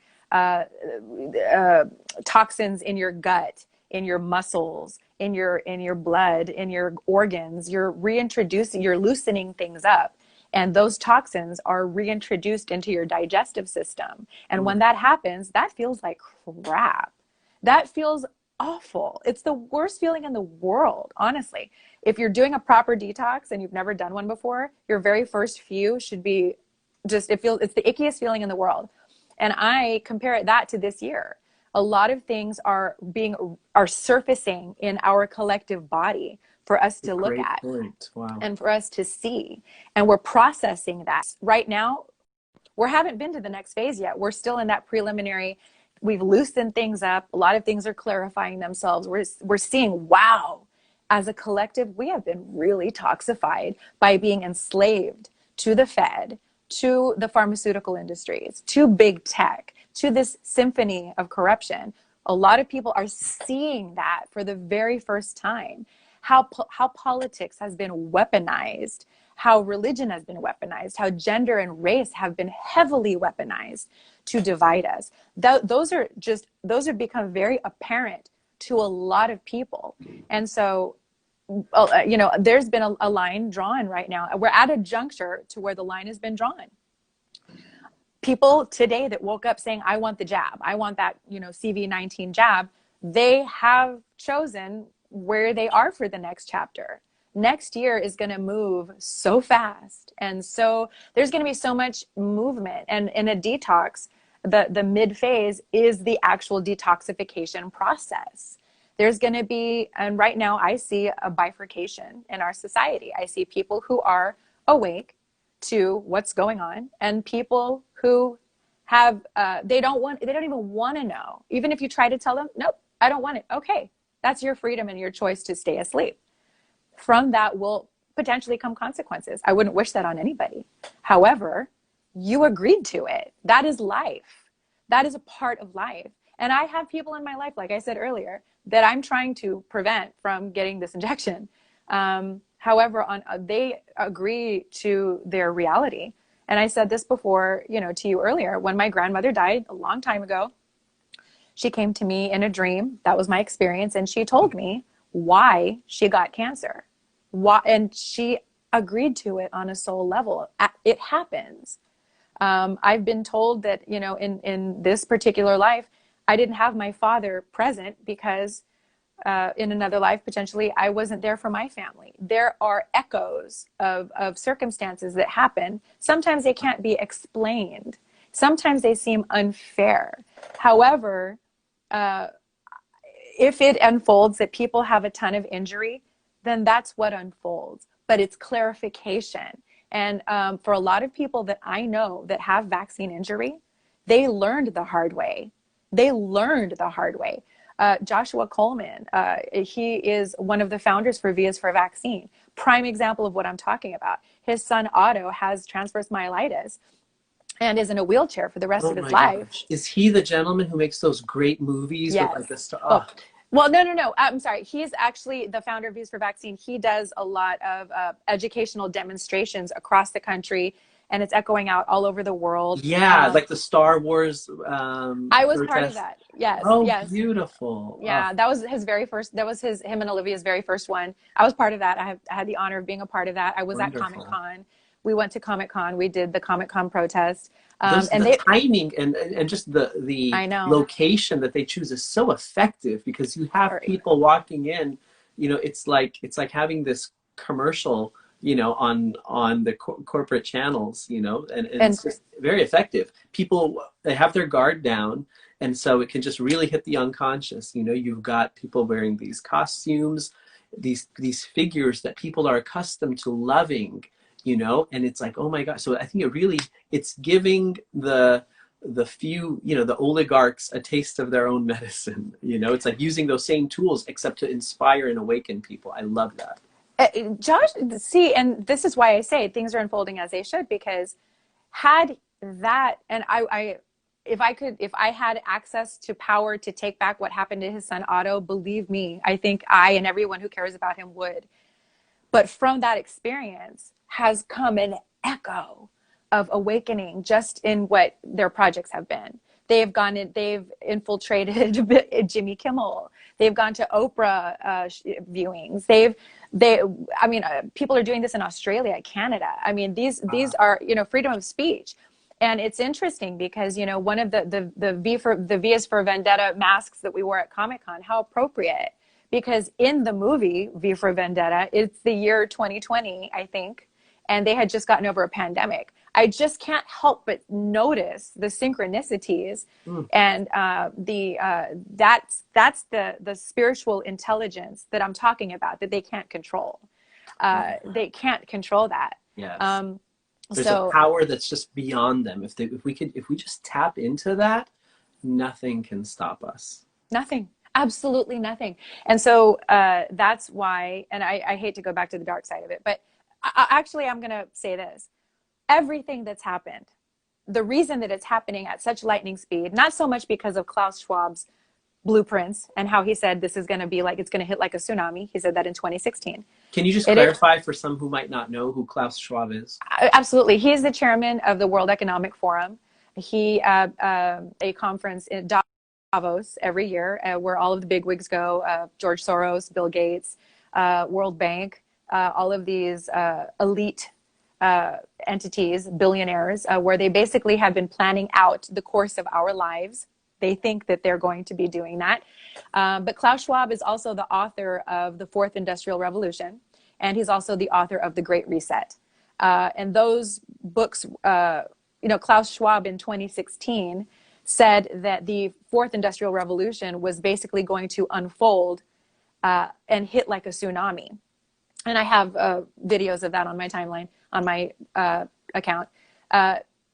toxins in your gut, in your muscles, in your blood, in your organs. You're loosening things up. And those toxins are reintroduced into your digestive system. And when that happens, that feels like crap. That feels awful. It's the worst feeling in the world, honestly. If you're doing a proper detox and you've never done one before, your very first few should be it's the ickiest feeling in the world. And I compare that to this year. A lot of things are surfacing in our collective body for us to look at. Wow. And for us to see. And we're processing that. Right now, we haven't been to the next phase yet. We're still in that preliminary. We've loosened things up. A lot of things are clarifying themselves. We're seeing, wow, as a collective, we have been really toxified by being enslaved to the Fed, to the pharmaceutical industries, to big tech, to this symphony of corruption. A lot of people are seeing that for the very first time. How politics has been weaponized, how religion has been weaponized, how gender and race have been heavily weaponized to divide us. Those are become very apparent to a lot of people. And so, there's been a line drawn right now. We're at a juncture to where the line has been drawn. people today that woke up saying, I want the jab, I want that, CV-19 jab, they have chosen where they are for the next chapter. Next year is going to move so fast. And so there's going to be so much movement. And in a detox, the mid phase is the actual detoxification process. There's going to be, and right now I see a bifurcation in our society. I see people who are awake to what's going on, and people who have, they don't even want to know. Even if you try to tell them, nope, I don't want it. Okay, that's your freedom and your choice to stay asleep. From that will potentially come consequences. I wouldn't wish that on anybody. However, you agreed to it. That is life. That is a part of life. And I have people in my life, like I said earlier, that I'm trying to prevent from getting this injection. However, they agree to their reality. And I said this before, to you earlier, when my grandmother died a long time ago, she came to me in a dream. That was my experience. And she told me why she got cancer. Why, and she agreed to it on a soul level. It happens. I've been told that, in this particular life, I didn't have my father present because in another life, potentially, I wasn't there for my family. There are echoes of circumstances that happen. Sometimes they can't be explained. Sometimes they seem unfair. However, if it unfolds that people have a ton of injury, then that's what unfolds. But it's clarification. And for a lot of people that I know that have vaccine injury, they learned the hard way. Joshua Coleman, he is one of the founders for V is for Vaccine. Prime example of what I'm talking about. His son Otto has transverse myelitis and is in a wheelchair for the rest of his life. Gosh. Is he the gentleman who makes those great movies Yes. with like the star? Oh. Well, no. I'm sorry. He's actually the founder of Views for Vaccine. He does a lot of educational demonstrations across the country, and it's echoing out all over the world. Yeah, like the Star Wars. I was part of that. Yes. Oh, yes. beautiful. Yeah, that was his very first. That was him and Olivia's very first one. I was part of that. I had the honor of being a part of that. I was Wonderful. at Comic-Con. We went to Comic-Con. We did the Comic-Con protest. And the timing and just the location that they choose is so effective, because you have people walking in, it's like having this commercial, on the corporate channels, and it's just very effective. People, they have their guard down, and so it can just really hit the unconscious. You've got people wearing these costumes, these figures that people are accustomed to loving, and it's like, oh my God. So I think it's giving the few, the oligarchs a taste of their own medicine. It's like using those same tools, except to inspire and awaken people. I love that. Josh, see, and this is why I say things are unfolding as they should, because had that, and if I had access to power to take back what happened to his son Otto, believe me, I think I and everyone who cares about him would. But from that experience has come an echo of awakening just in what their projects have been. They've infiltrated Jimmy Kimmel. They've gone to Oprah viewings. People are doing this in Australia, Canada. I mean, these are, freedom of speech. And it's interesting because, one of the V is for Vendetta masks that we wore at Comic-Con, how appropriate. Because in the movie V for Vendetta, it's the year 2020, I think, and they had just gotten over a pandemic. I just can't help but notice the synchronicities, and that's the spiritual intelligence that I'm talking about, that they can't control. They can't control that. Yes. There's a power that's just beyond them. If we just tap into that, nothing can stop us. Nothing. Absolutely nothing. And so that's why, and I hate to go back to the dark side of it, but I'm going to say this. Everything that's happened, the reason that it's happening at such lightning speed, not so much because of Klaus Schwab's blueprints and how he said this is going to be like, it's going to hit like a tsunami. He said that in 2016. Can you just clarify for some who might not know who Klaus Schwab is? Absolutely. He is the chairman of the World Economic Forum. He a conference in Davos every year where all of the bigwigs go, George Soros, Bill Gates, World Bank, all of these elite entities, billionaires, where they basically have been planning out the course of our lives. They think that they're going to be doing that. But Klaus Schwab is also the author of the Fourth Industrial Revolution, and he's also the author of The Great Reset. And those books, Klaus Schwab in 2016 said that the Fourth Industrial Revolution was basically going to unfold and hit like a tsunami. And I have videos of that on my timeline, on my account.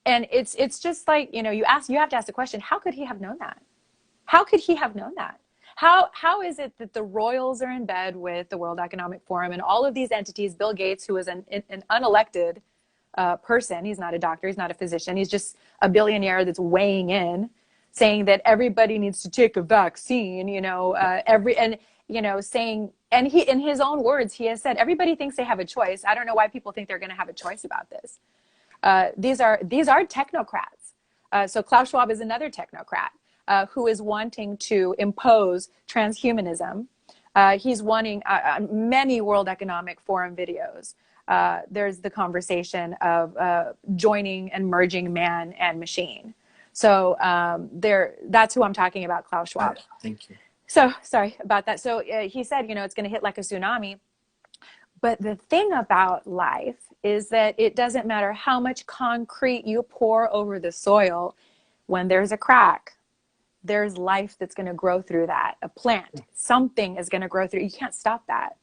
And it's just like, you have to ask the question, how could he have known that? How could he have known that? How is it that the royals are in bed with the World Economic Forum and all of these entities, Bill Gates, who is an unelected person, he's not a doctor, he's not a physician, he's just a billionaire that's weighing in, saying that everybody needs to take a vaccine, saying, and he, in his own words, he has said, everybody thinks they have a choice. I don't know why people think they're going to have a choice about this. These are technocrats. So Klaus Schwab is another technocrat who is wanting to impose transhumanism. He's wanting many World Economic Forum videos. There's the conversation of joining and merging man and machine. So that's who I'm talking about, Klaus Schwab. Thank you. So sorry about that. So he said, it's going to hit like a tsunami. But the thing about life is that it doesn't matter how much concrete you pour over the soil. When there's a crack, there's life that's going to grow through that. A plant, something is going to grow through. You can't stop that.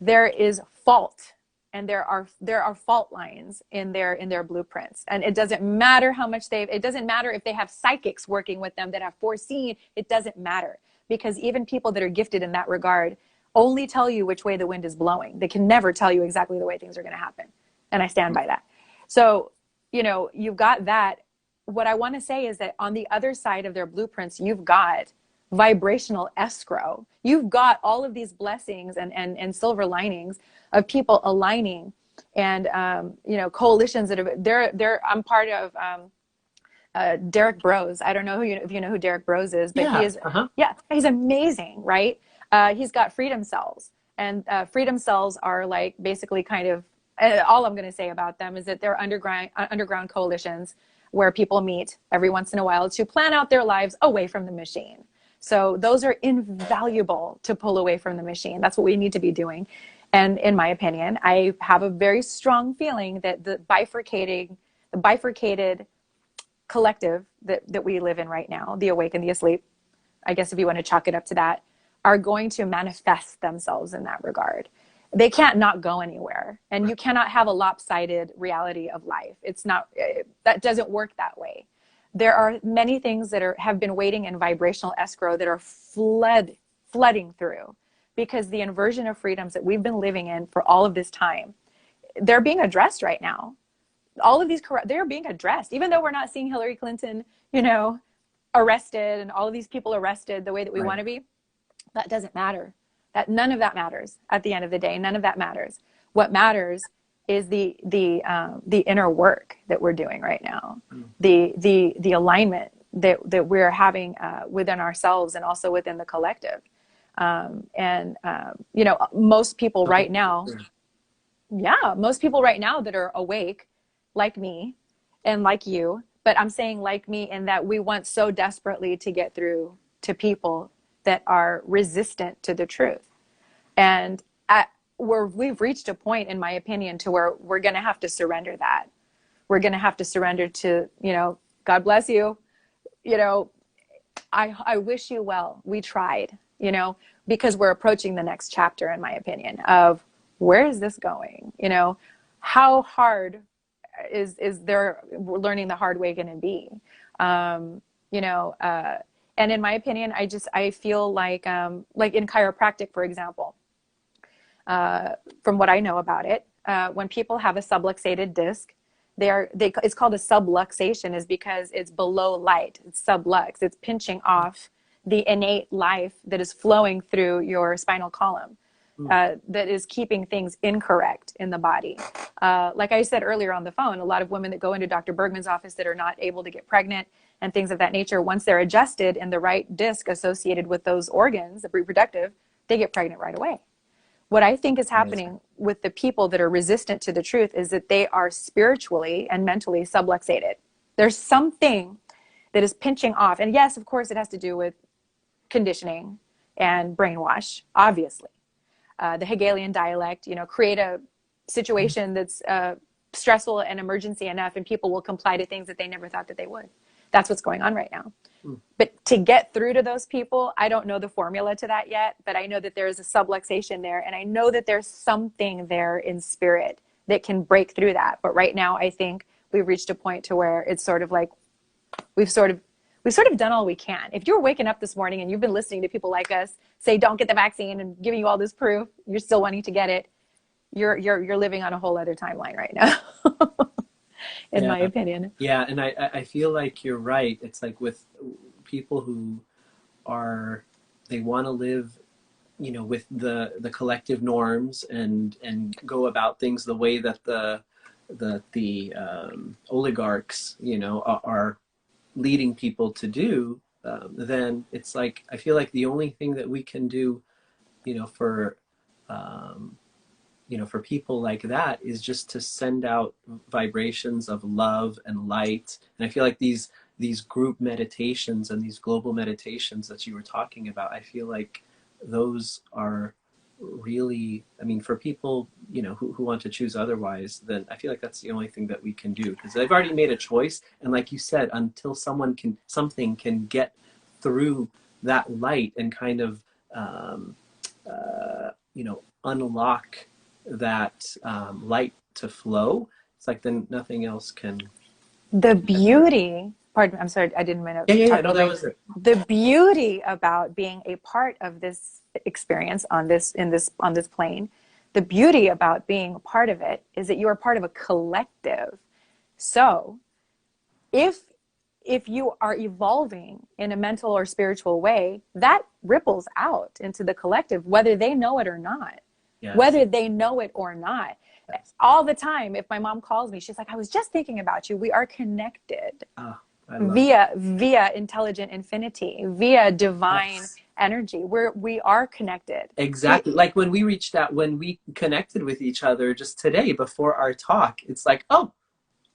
There is fault, and there are fault lines in their blueprints. And it doesn't matter how much it doesn't matter if they have psychics working with them that have foreseen. It doesn't matter, because even people that are gifted in that regard only tell you which way the wind is blowing. They can never tell you exactly the way things are going to happen. And I stand by that. So, you've got that. What I want to say is that on the other side of their blueprints, you've got vibrational escrow. You've got all of these blessings and silver linings of people aligning and, coalitions that have, I'm part of, Derek Bros. I don't know if you know who Derek Bros is, but he is, he's amazing, right? He's got freedom cells, and freedom cells are like basically kind of, all I'm going to say about them is that they're underground coalitions where people meet every once in a while to plan out their lives away from the machine. So those are invaluable to pull away from the machine. That's what we need to be doing. And in my opinion, I have a very strong feeling that the bifurcated collective that we live in right now, the awake and the asleep, I guess if you want to chalk it up to that, are going to manifest themselves in that regard. They can't not go anywhere, and you cannot have a lopsided reality of life. That doesn't work that way. There are many things that have been waiting in vibrational escrow that are flooding through, because the inversion of freedoms that we've been living in for all of this time, they're being addressed right now. All of these, they're being addressed, even though we're not seeing Hillary Clinton, arrested, and all of these people arrested the way that we want to be. That doesn't matter. None of that matters at the end of the day. None of that matters. What matters is the inner work that we're doing right now, the alignment that we're having within ourselves and also within the collective. Most people right now, most people right now that are awake, like me and like you, but I'm saying like me in that we want so desperately to get through to people that are resistant to the truth. And we've reached a point, in my opinion, to where we're going to have to surrender that. We're going to have to surrender to, God bless you. I wish you well. We tried, because we're approaching the next chapter, in my opinion, of where is this going? How hard is there learning the hard way going to be? And in my opinion, I feel like in chiropractic, for example, from what I know about it, when people have a subluxated disc, it's called a subluxation, is because it's below light. It's sublux. It's pinching off the innate life that is flowing through your spinal column, that is keeping things incorrect in the body. Like I said earlier on the phone, a lot of women that go into Dr. Bergman's office that are not able to get pregnant and things of that nature, once they're adjusted in the right disc associated with those organs, the reproductive, they get pregnant right away. What I think is happening with the people that are resistant to the truth is that they are spiritually and mentally subluxated. There's something that is pinching off. And yes, of course, it has to do with conditioning and brainwash, obviously. The Hegelian dialect, create a situation that's stressful and emergency enough, and people will comply to things that they never thought that they would. That's what's going on right now. But to get through to those people, I don't know the formula to that yet, but I know that there is a subluxation there, and I know that there's something there in spirit that can break through that. But right now, I think we've reached a point to where it's sort of like we've sort of done all we can. If you're waking up this morning and you've been listening to people like us say don't get the vaccine and giving you all this proof, you're still wanting to get it, you're living on a whole other timeline right now. In my opinion. Yeah, and I feel like you're right. It's like with people who they want to live, with the collective norms and go about things the way that the oligarchs, are leading people to do. Then it's like, I feel like the only thing that we can do, for for people like that is just to send out vibrations of love and light. And I feel like these group meditations and these global meditations that you were talking about, I feel like those are really, for people, who want to choose otherwise, then I feel like that's the only thing that we can do, because they've already made a choice. And like you said, until something can get through that light and kind of, unlock that light to flow, it's like then nothing else can. The beauty, pardon me, I'm sorry, I didn't mean to. Yeah, no, that was it. The beauty about being a part of this experience on this plane, the beauty about being a part of it is that you are part of a collective. So if you are evolving in a mental or spiritual way, that ripples out into the collective, whether they know it or not. Yes. Whether they know it or not. Yes. All the time, if my mom calls me, she's like, I was just thinking about you. We are connected via intelligent infinity, via divine energy. We are connected. Exactly. Like when we connected with each other just today before our talk, it's like, oh,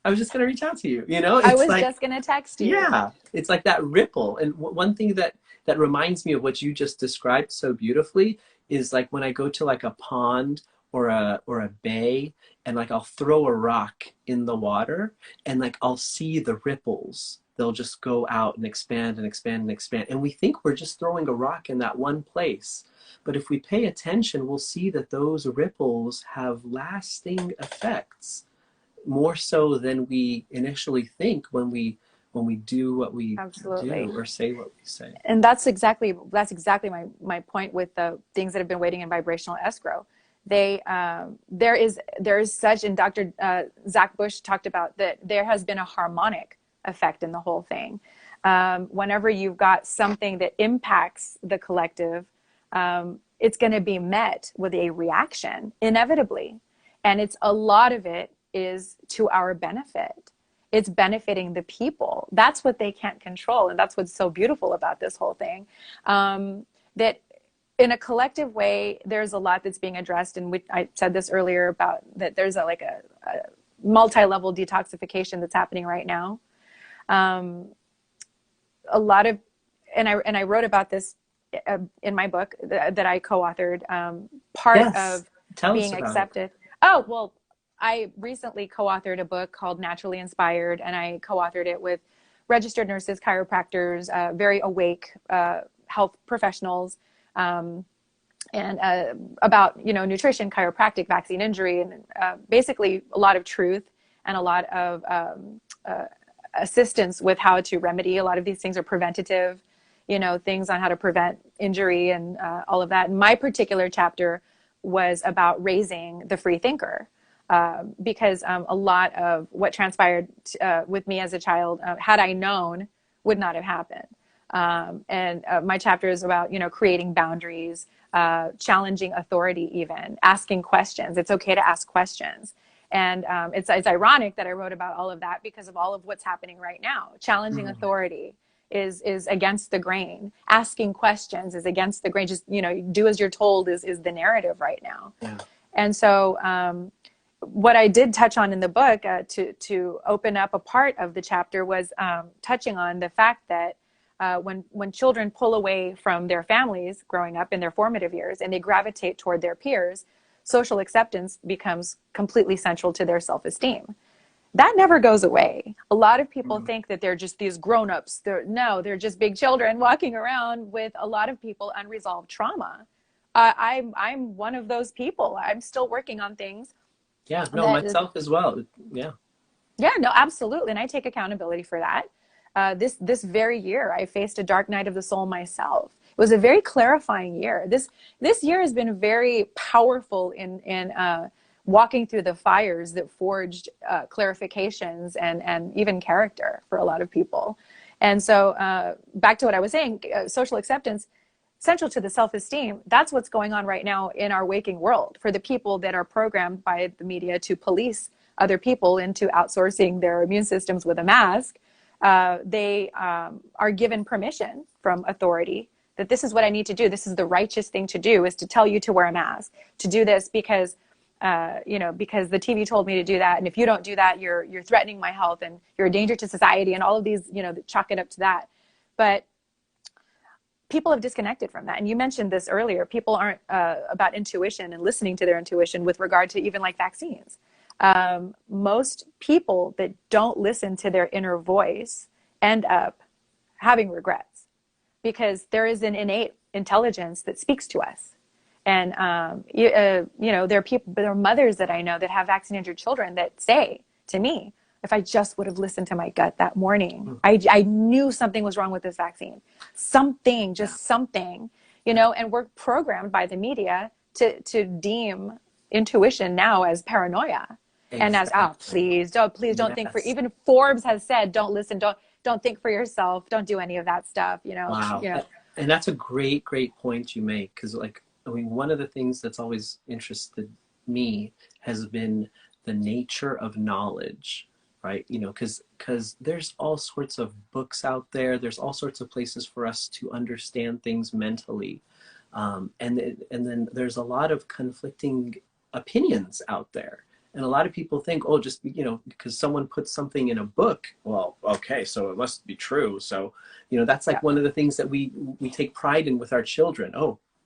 I was just going to reach out to you. I was just going to text you. Yeah. It's like that ripple. And one thing that reminds me of what you just described so beautifully is like when I go to like a pond or a bay, and like I'll throw a rock in the water, and like I'll see the ripples. They'll just go out and expand and expand and expand. And we think we're just throwing a rock in that one place. But if we pay attention, we'll see that those ripples have lasting effects, more so than we initially think when we do what we Absolutely. do or say what we say. And that's exactly my point with the things that have been waiting in vibrational escrow. There is such, and Dr. Zach Bush talked about that there has been a harmonic effect in the whole thing. Whenever you've got something that impacts the collective, it's going to be met with a reaction inevitably. And a lot of it is to our benefit. It's benefiting the people. That's what they can't control. And that's what's so beautiful about this whole thing. That in a collective way, there's a lot that's being addressed. And I said this earlier about that there's a multi-level detoxification that's happening right now. A lot of, and I wrote about this in my book that I co-authored, part of being accepted. Oh, well, I recently co-authored a book called Naturally Inspired, and I co-authored it with registered nurses, chiropractors, very awake health professionals, and about nutrition, chiropractic, vaccine injury, and basically a lot of truth and a lot of assistance with how to remedy. A lot of these things are preventative, things on how to prevent injury and all of that. And my particular chapter was about raising the free thinker. Because a lot of what transpired with me as a child, had I known, would not have happened. And my chapter is about, creating boundaries, challenging authority even, asking questions. It's okay to ask questions. And it's ironic that I wrote about all of that because of all of what's happening right now. Challenging authority is against the grain. Asking questions is against the grain. Just, do as you're told is the narrative right now. Yeah. And so what I did touch on in the book to open up a part of the chapter was touching on the fact that when children pull away from their families growing up in their formative years and they gravitate toward their peers, social acceptance becomes completely central to their self-esteem. That never goes away. A lot of people think that they're just these grown-ups. They're just big children walking around with a lot of people unresolved trauma. I'm one of those people. I'm still working on things. Yeah, no, myself as well. Yeah. Yeah, no, absolutely. And I take accountability for that. This very year, I faced a dark night of the soul myself. It was a very clarifying year. This year has been very powerful in walking through the fires that forged clarifications and even character for a lot of people. And so back to what I was saying, social acceptance, central to the self-esteem, that's what's going on right now in our waking world for the people that are programmed by the media to police other people into outsourcing their immune systems with a mask. They are given permission from authority that this is what I need to do. This is the righteous thing to do, is to tell you to wear a mask, to do this because because the TV told me to do that. And if you don't do that, you're threatening my health and you're a danger to society, and all of these, chalk it up to that. But people have disconnected from that. And you mentioned this earlier. People aren't about intuition and listening to their intuition with regard to even like vaccines. Most people that don't listen to their inner voice end up having regrets, because there is an innate intelligence that speaks to us. And, there are people, there are mothers that I know that have vaccinated children that say to me, if I just would have listened to my gut that morning, I knew something was wrong with this vaccine. Something, just something, and we're programmed by the media to deem intuition now as paranoia. Exactly. And as, please don't think for, even Forbes has said, don't listen, don't think for yourself, don't do any of that stuff, Wow. And that's a great point you make, because one of the things that's always interested me has been the nature of knowledge, right? Because there's all sorts of books out there. There's all sorts of places for us to understand things mentally. And then there's a lot of conflicting opinions out there. And a lot of people think, just, because someone puts something in a book, well, okay, so it must be true. So, that's like one of the things that we take pride in with our children.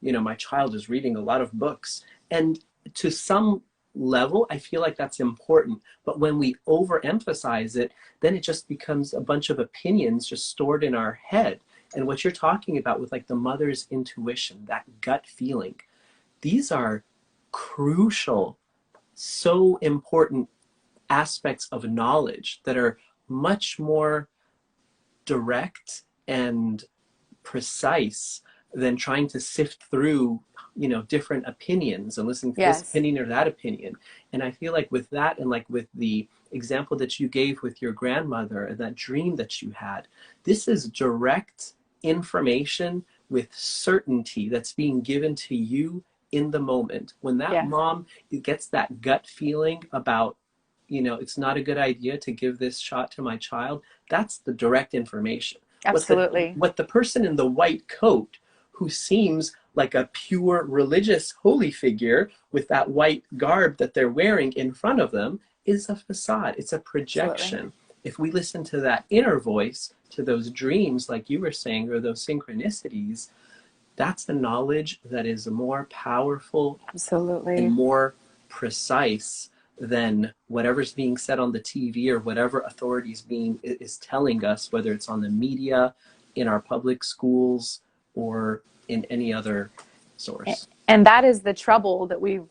My child is reading a lot of books. And to some level, I feel like that's important. But when we overemphasize it, then it just becomes a bunch of opinions just stored in our head. And what you're talking about with like the mother's intuition, that gut feeling, these are crucial, so important aspects of knowledge that are much more direct and precise than trying to sift through, different opinions and listen to this opinion or that opinion. And I feel like with that, and like with the example that you gave with your grandmother and that dream that you had, this is direct information with certainty that's being given to you in the moment. When that mom gets that gut feeling about, it's not a good idea to give this shot to my child, that's the direct information. Absolutely. What the person in the white coat, who seems like a pure religious holy figure with that white garb that they're wearing in front of them, is a facade. It's a projection. Absolutely. If we listen to that inner voice, to those dreams, like you were saying, or those synchronicities, that's the knowledge that is more powerful, absolutely, and more precise than whatever's being said on the TV or whatever authorities is telling us, whether it's on the media, in our public schools, or in any other source. And that is the trouble that we've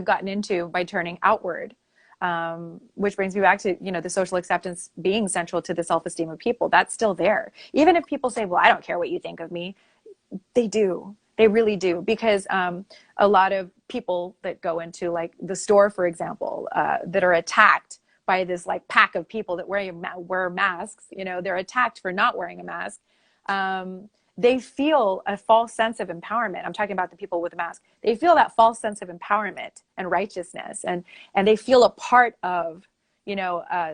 gotten into by turning outward, which brings me back to, the social acceptance being central to the self-esteem of people. That's still there. Even if people say, well, I don't care what you think of me, they do. They really do. Because a lot of people that go into like the store, for example, that are attacked by this like pack of people that wear masks, they're attacked for not wearing a mask. They feel a false sense of empowerment. I'm talking about the people with a mask. They feel that false sense of empowerment and righteousness, and they feel a part of,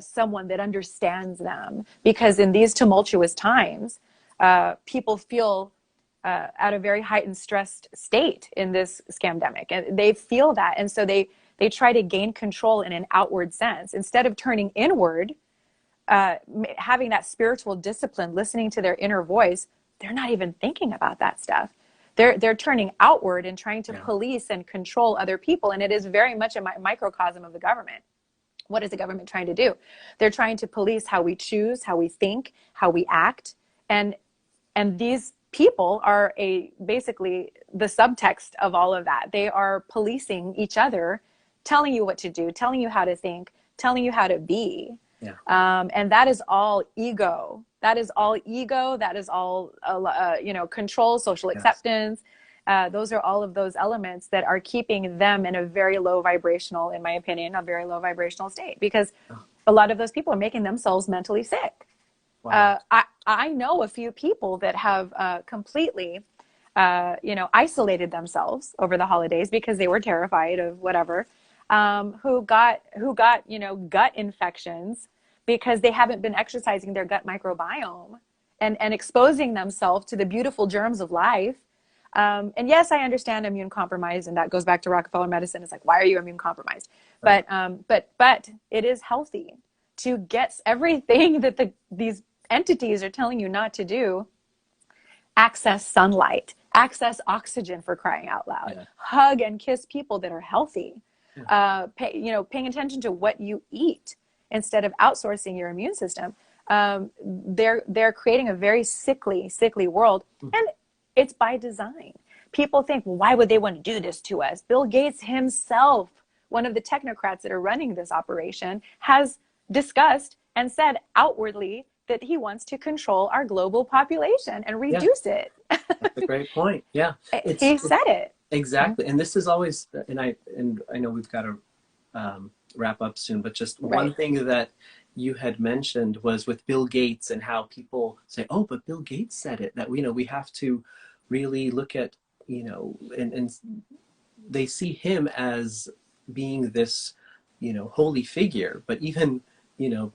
someone that understands them. Because in these tumultuous times, people feel at a very heightened stressed state in this scamdemic, and they feel that, and so they try to gain control in an outward sense instead of turning inward, having that spiritual discipline, listening to their inner voice. They're not even thinking about that stuff. They're turning outward and trying to police and control other people, and it is very much a microcosm of the government. What is the government trying to do? They're trying to police how we choose, how we think, how we act, and these people are basically the subtext of all of that. They are policing each other, telling you what to do, telling you how to think, telling you how to be. And that is all ego. That is all ego. That is all, control, social acceptance. Those are all of those elements that are keeping them in a very low vibrational, in my opinion, a very low vibrational state, because a lot of those people are making themselves mentally sick. Wow. I know a few people that have completely, isolated themselves over the holidays because they were terrified of whatever, who got gut infections because they haven't been exercising their gut microbiome and exposing themselves to the beautiful germs of life. And yes, I understand immune compromise, and that goes back to Rockefeller medicine. It's like, why are you immune compromised? Right. But it is healthy to get everything that these entities are telling you not to do. Access sunlight, access oxygen, for crying out loud. Hug and kiss people that are healthy. Paying attention to what you eat instead of outsourcing your immune system. They're creating a very sickly world, and it's by design. People think, well, why would they want to do this to us? Bill Gates himself, one of the technocrats that are running this operation, has discussed and said outwardly that he wants to control our global population and reduce it. That's a great point. Yeah. He said it. Exactly. And this is always, and I know we've got to wrap up soon, but just one thing that you had mentioned was with Bill Gates and how people say, oh, but Bill Gates said it, that we have to really look at, and they see him as being this, holy figure. But even,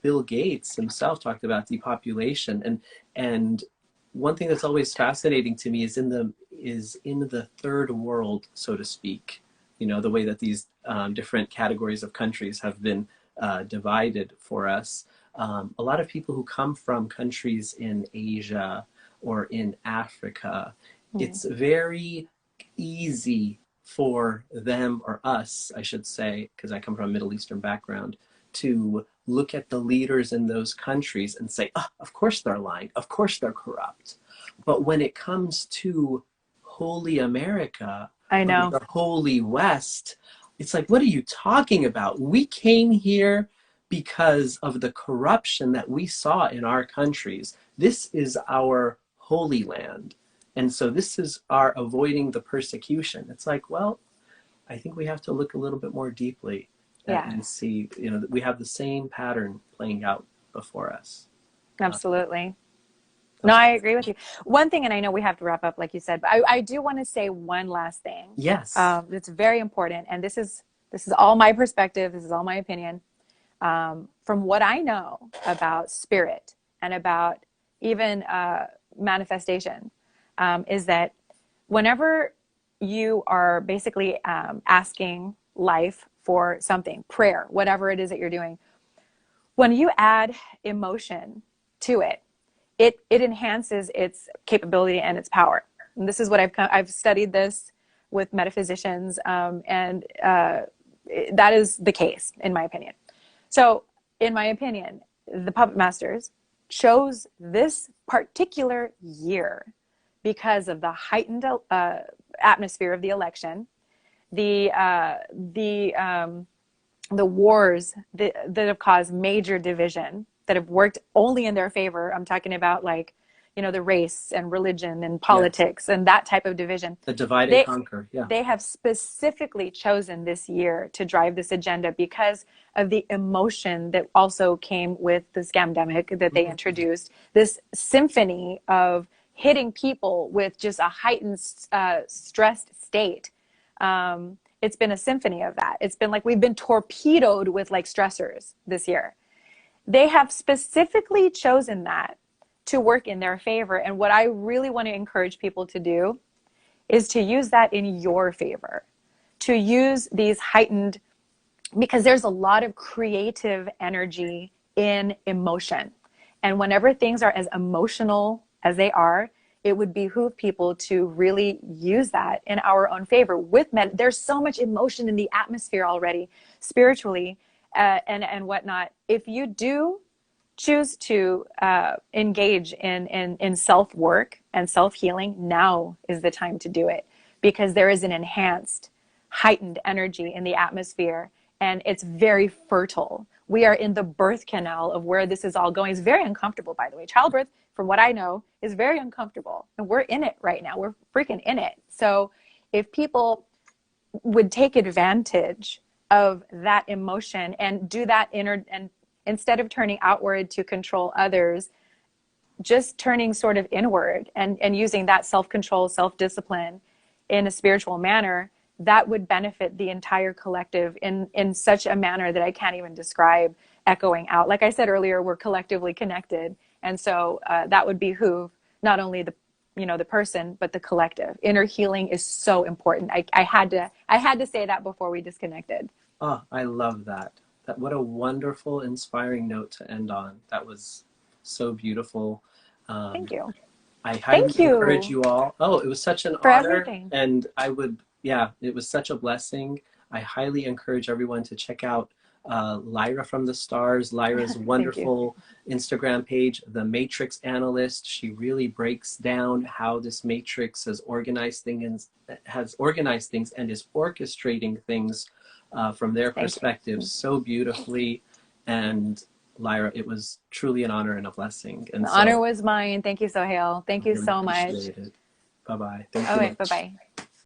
Bill Gates himself talked about depopulation, and one thing that's always fascinating to me is in the third world, so to speak, the way that these different categories of countries have been divided for us. A lot of people who come from countries in Asia or in Africa, it's very easy for them, or us, I should say, because I come from a Middle Eastern background, to look at the leaders in those countries and say, oh, of course they're lying, of course they're corrupt. But when it comes to holy America, I know, the holy West, it's like, what are you talking about? We came here because of the corruption that we saw in our countries. This is our holy land. And so this is our avoiding the persecution. It's like, well, I think we have to look a little bit more deeply and see, that we have the same pattern playing out before us. Absolutely. No, I agree with you. One thing, and I know we have to wrap up, like you said, but I do want to say one last thing. Yes. It's very important. And this is all my perspective. This is all my opinion. From what I know about spirit and about even manifestation, is that whenever you are basically asking life for something, prayer, whatever it is that you're doing, when you add emotion to it, it enhances its capability and its power. And this is what I've studied this with metaphysicians, and that is the case, in my opinion. So, in my opinion, the puppet masters chose this particular year because of the heightened atmosphere of the election, the wars that have caused major division, that have worked only in their favor. I'm talking about the race and religion and politics and that type of division. The divide and conquer. Yeah. They have specifically chosen this year to drive this agenda because of the emotion that also came with the scamdemic that they introduced. This symphony of hitting people with just a heightened stressed state. It's been a symphony of that. It's been like we've been torpedoed with stressors this year. They have specifically chosen that to work in their favor. And what I really want to encourage people to do is to use that in your favor, to use these heightened, because there's a lot of creative energy in emotion. And whenever things are as emotional as they are, it would behoove people to really use that in our own favor. With men, there's so much emotion in the atmosphere already, spiritually, and whatnot. If you do choose to engage in self work and self healing, now is the time to do it, because there is an enhanced, heightened energy in the atmosphere, and it's very fertile. We are in the birth canal of where this is all going. It's very uncomfortable, by the way. Childbirth, from what I know, is very uncomfortable, and we're in it right now. We're freaking in it. So if people would take advantage of that emotion and do that inner, and instead of turning outward to control others, just turning sort of inward and using that self-control, self-discipline in a spiritual manner, that would benefit the entire collective in such a manner that I can't even describe, echoing out. Like I said earlier, we're collectively connected. And so that would behoove not only the person, but the collective. Inner healing is so important. I had to say that before we disconnected. Oh, I love that. What a wonderful, inspiring note to end on. That was so beautiful. Thank you. I highly Thank you encourage you all. Oh, it was such an for honor. everything. And yeah, it was such a blessing. I highly encourage everyone to check out Lyra from the Stars, Lyra's wonderful Instagram page, The Matrix Analyst. She really breaks down how this matrix has organized things and is orchestrating things from their perspective so beautifully. And Lyra, it was truly an honor and a blessing. And the honor was mine. Thank you, Sohail. Thank you really so much. appreciate it. Bye-bye. Thank All you right, much. bye-bye.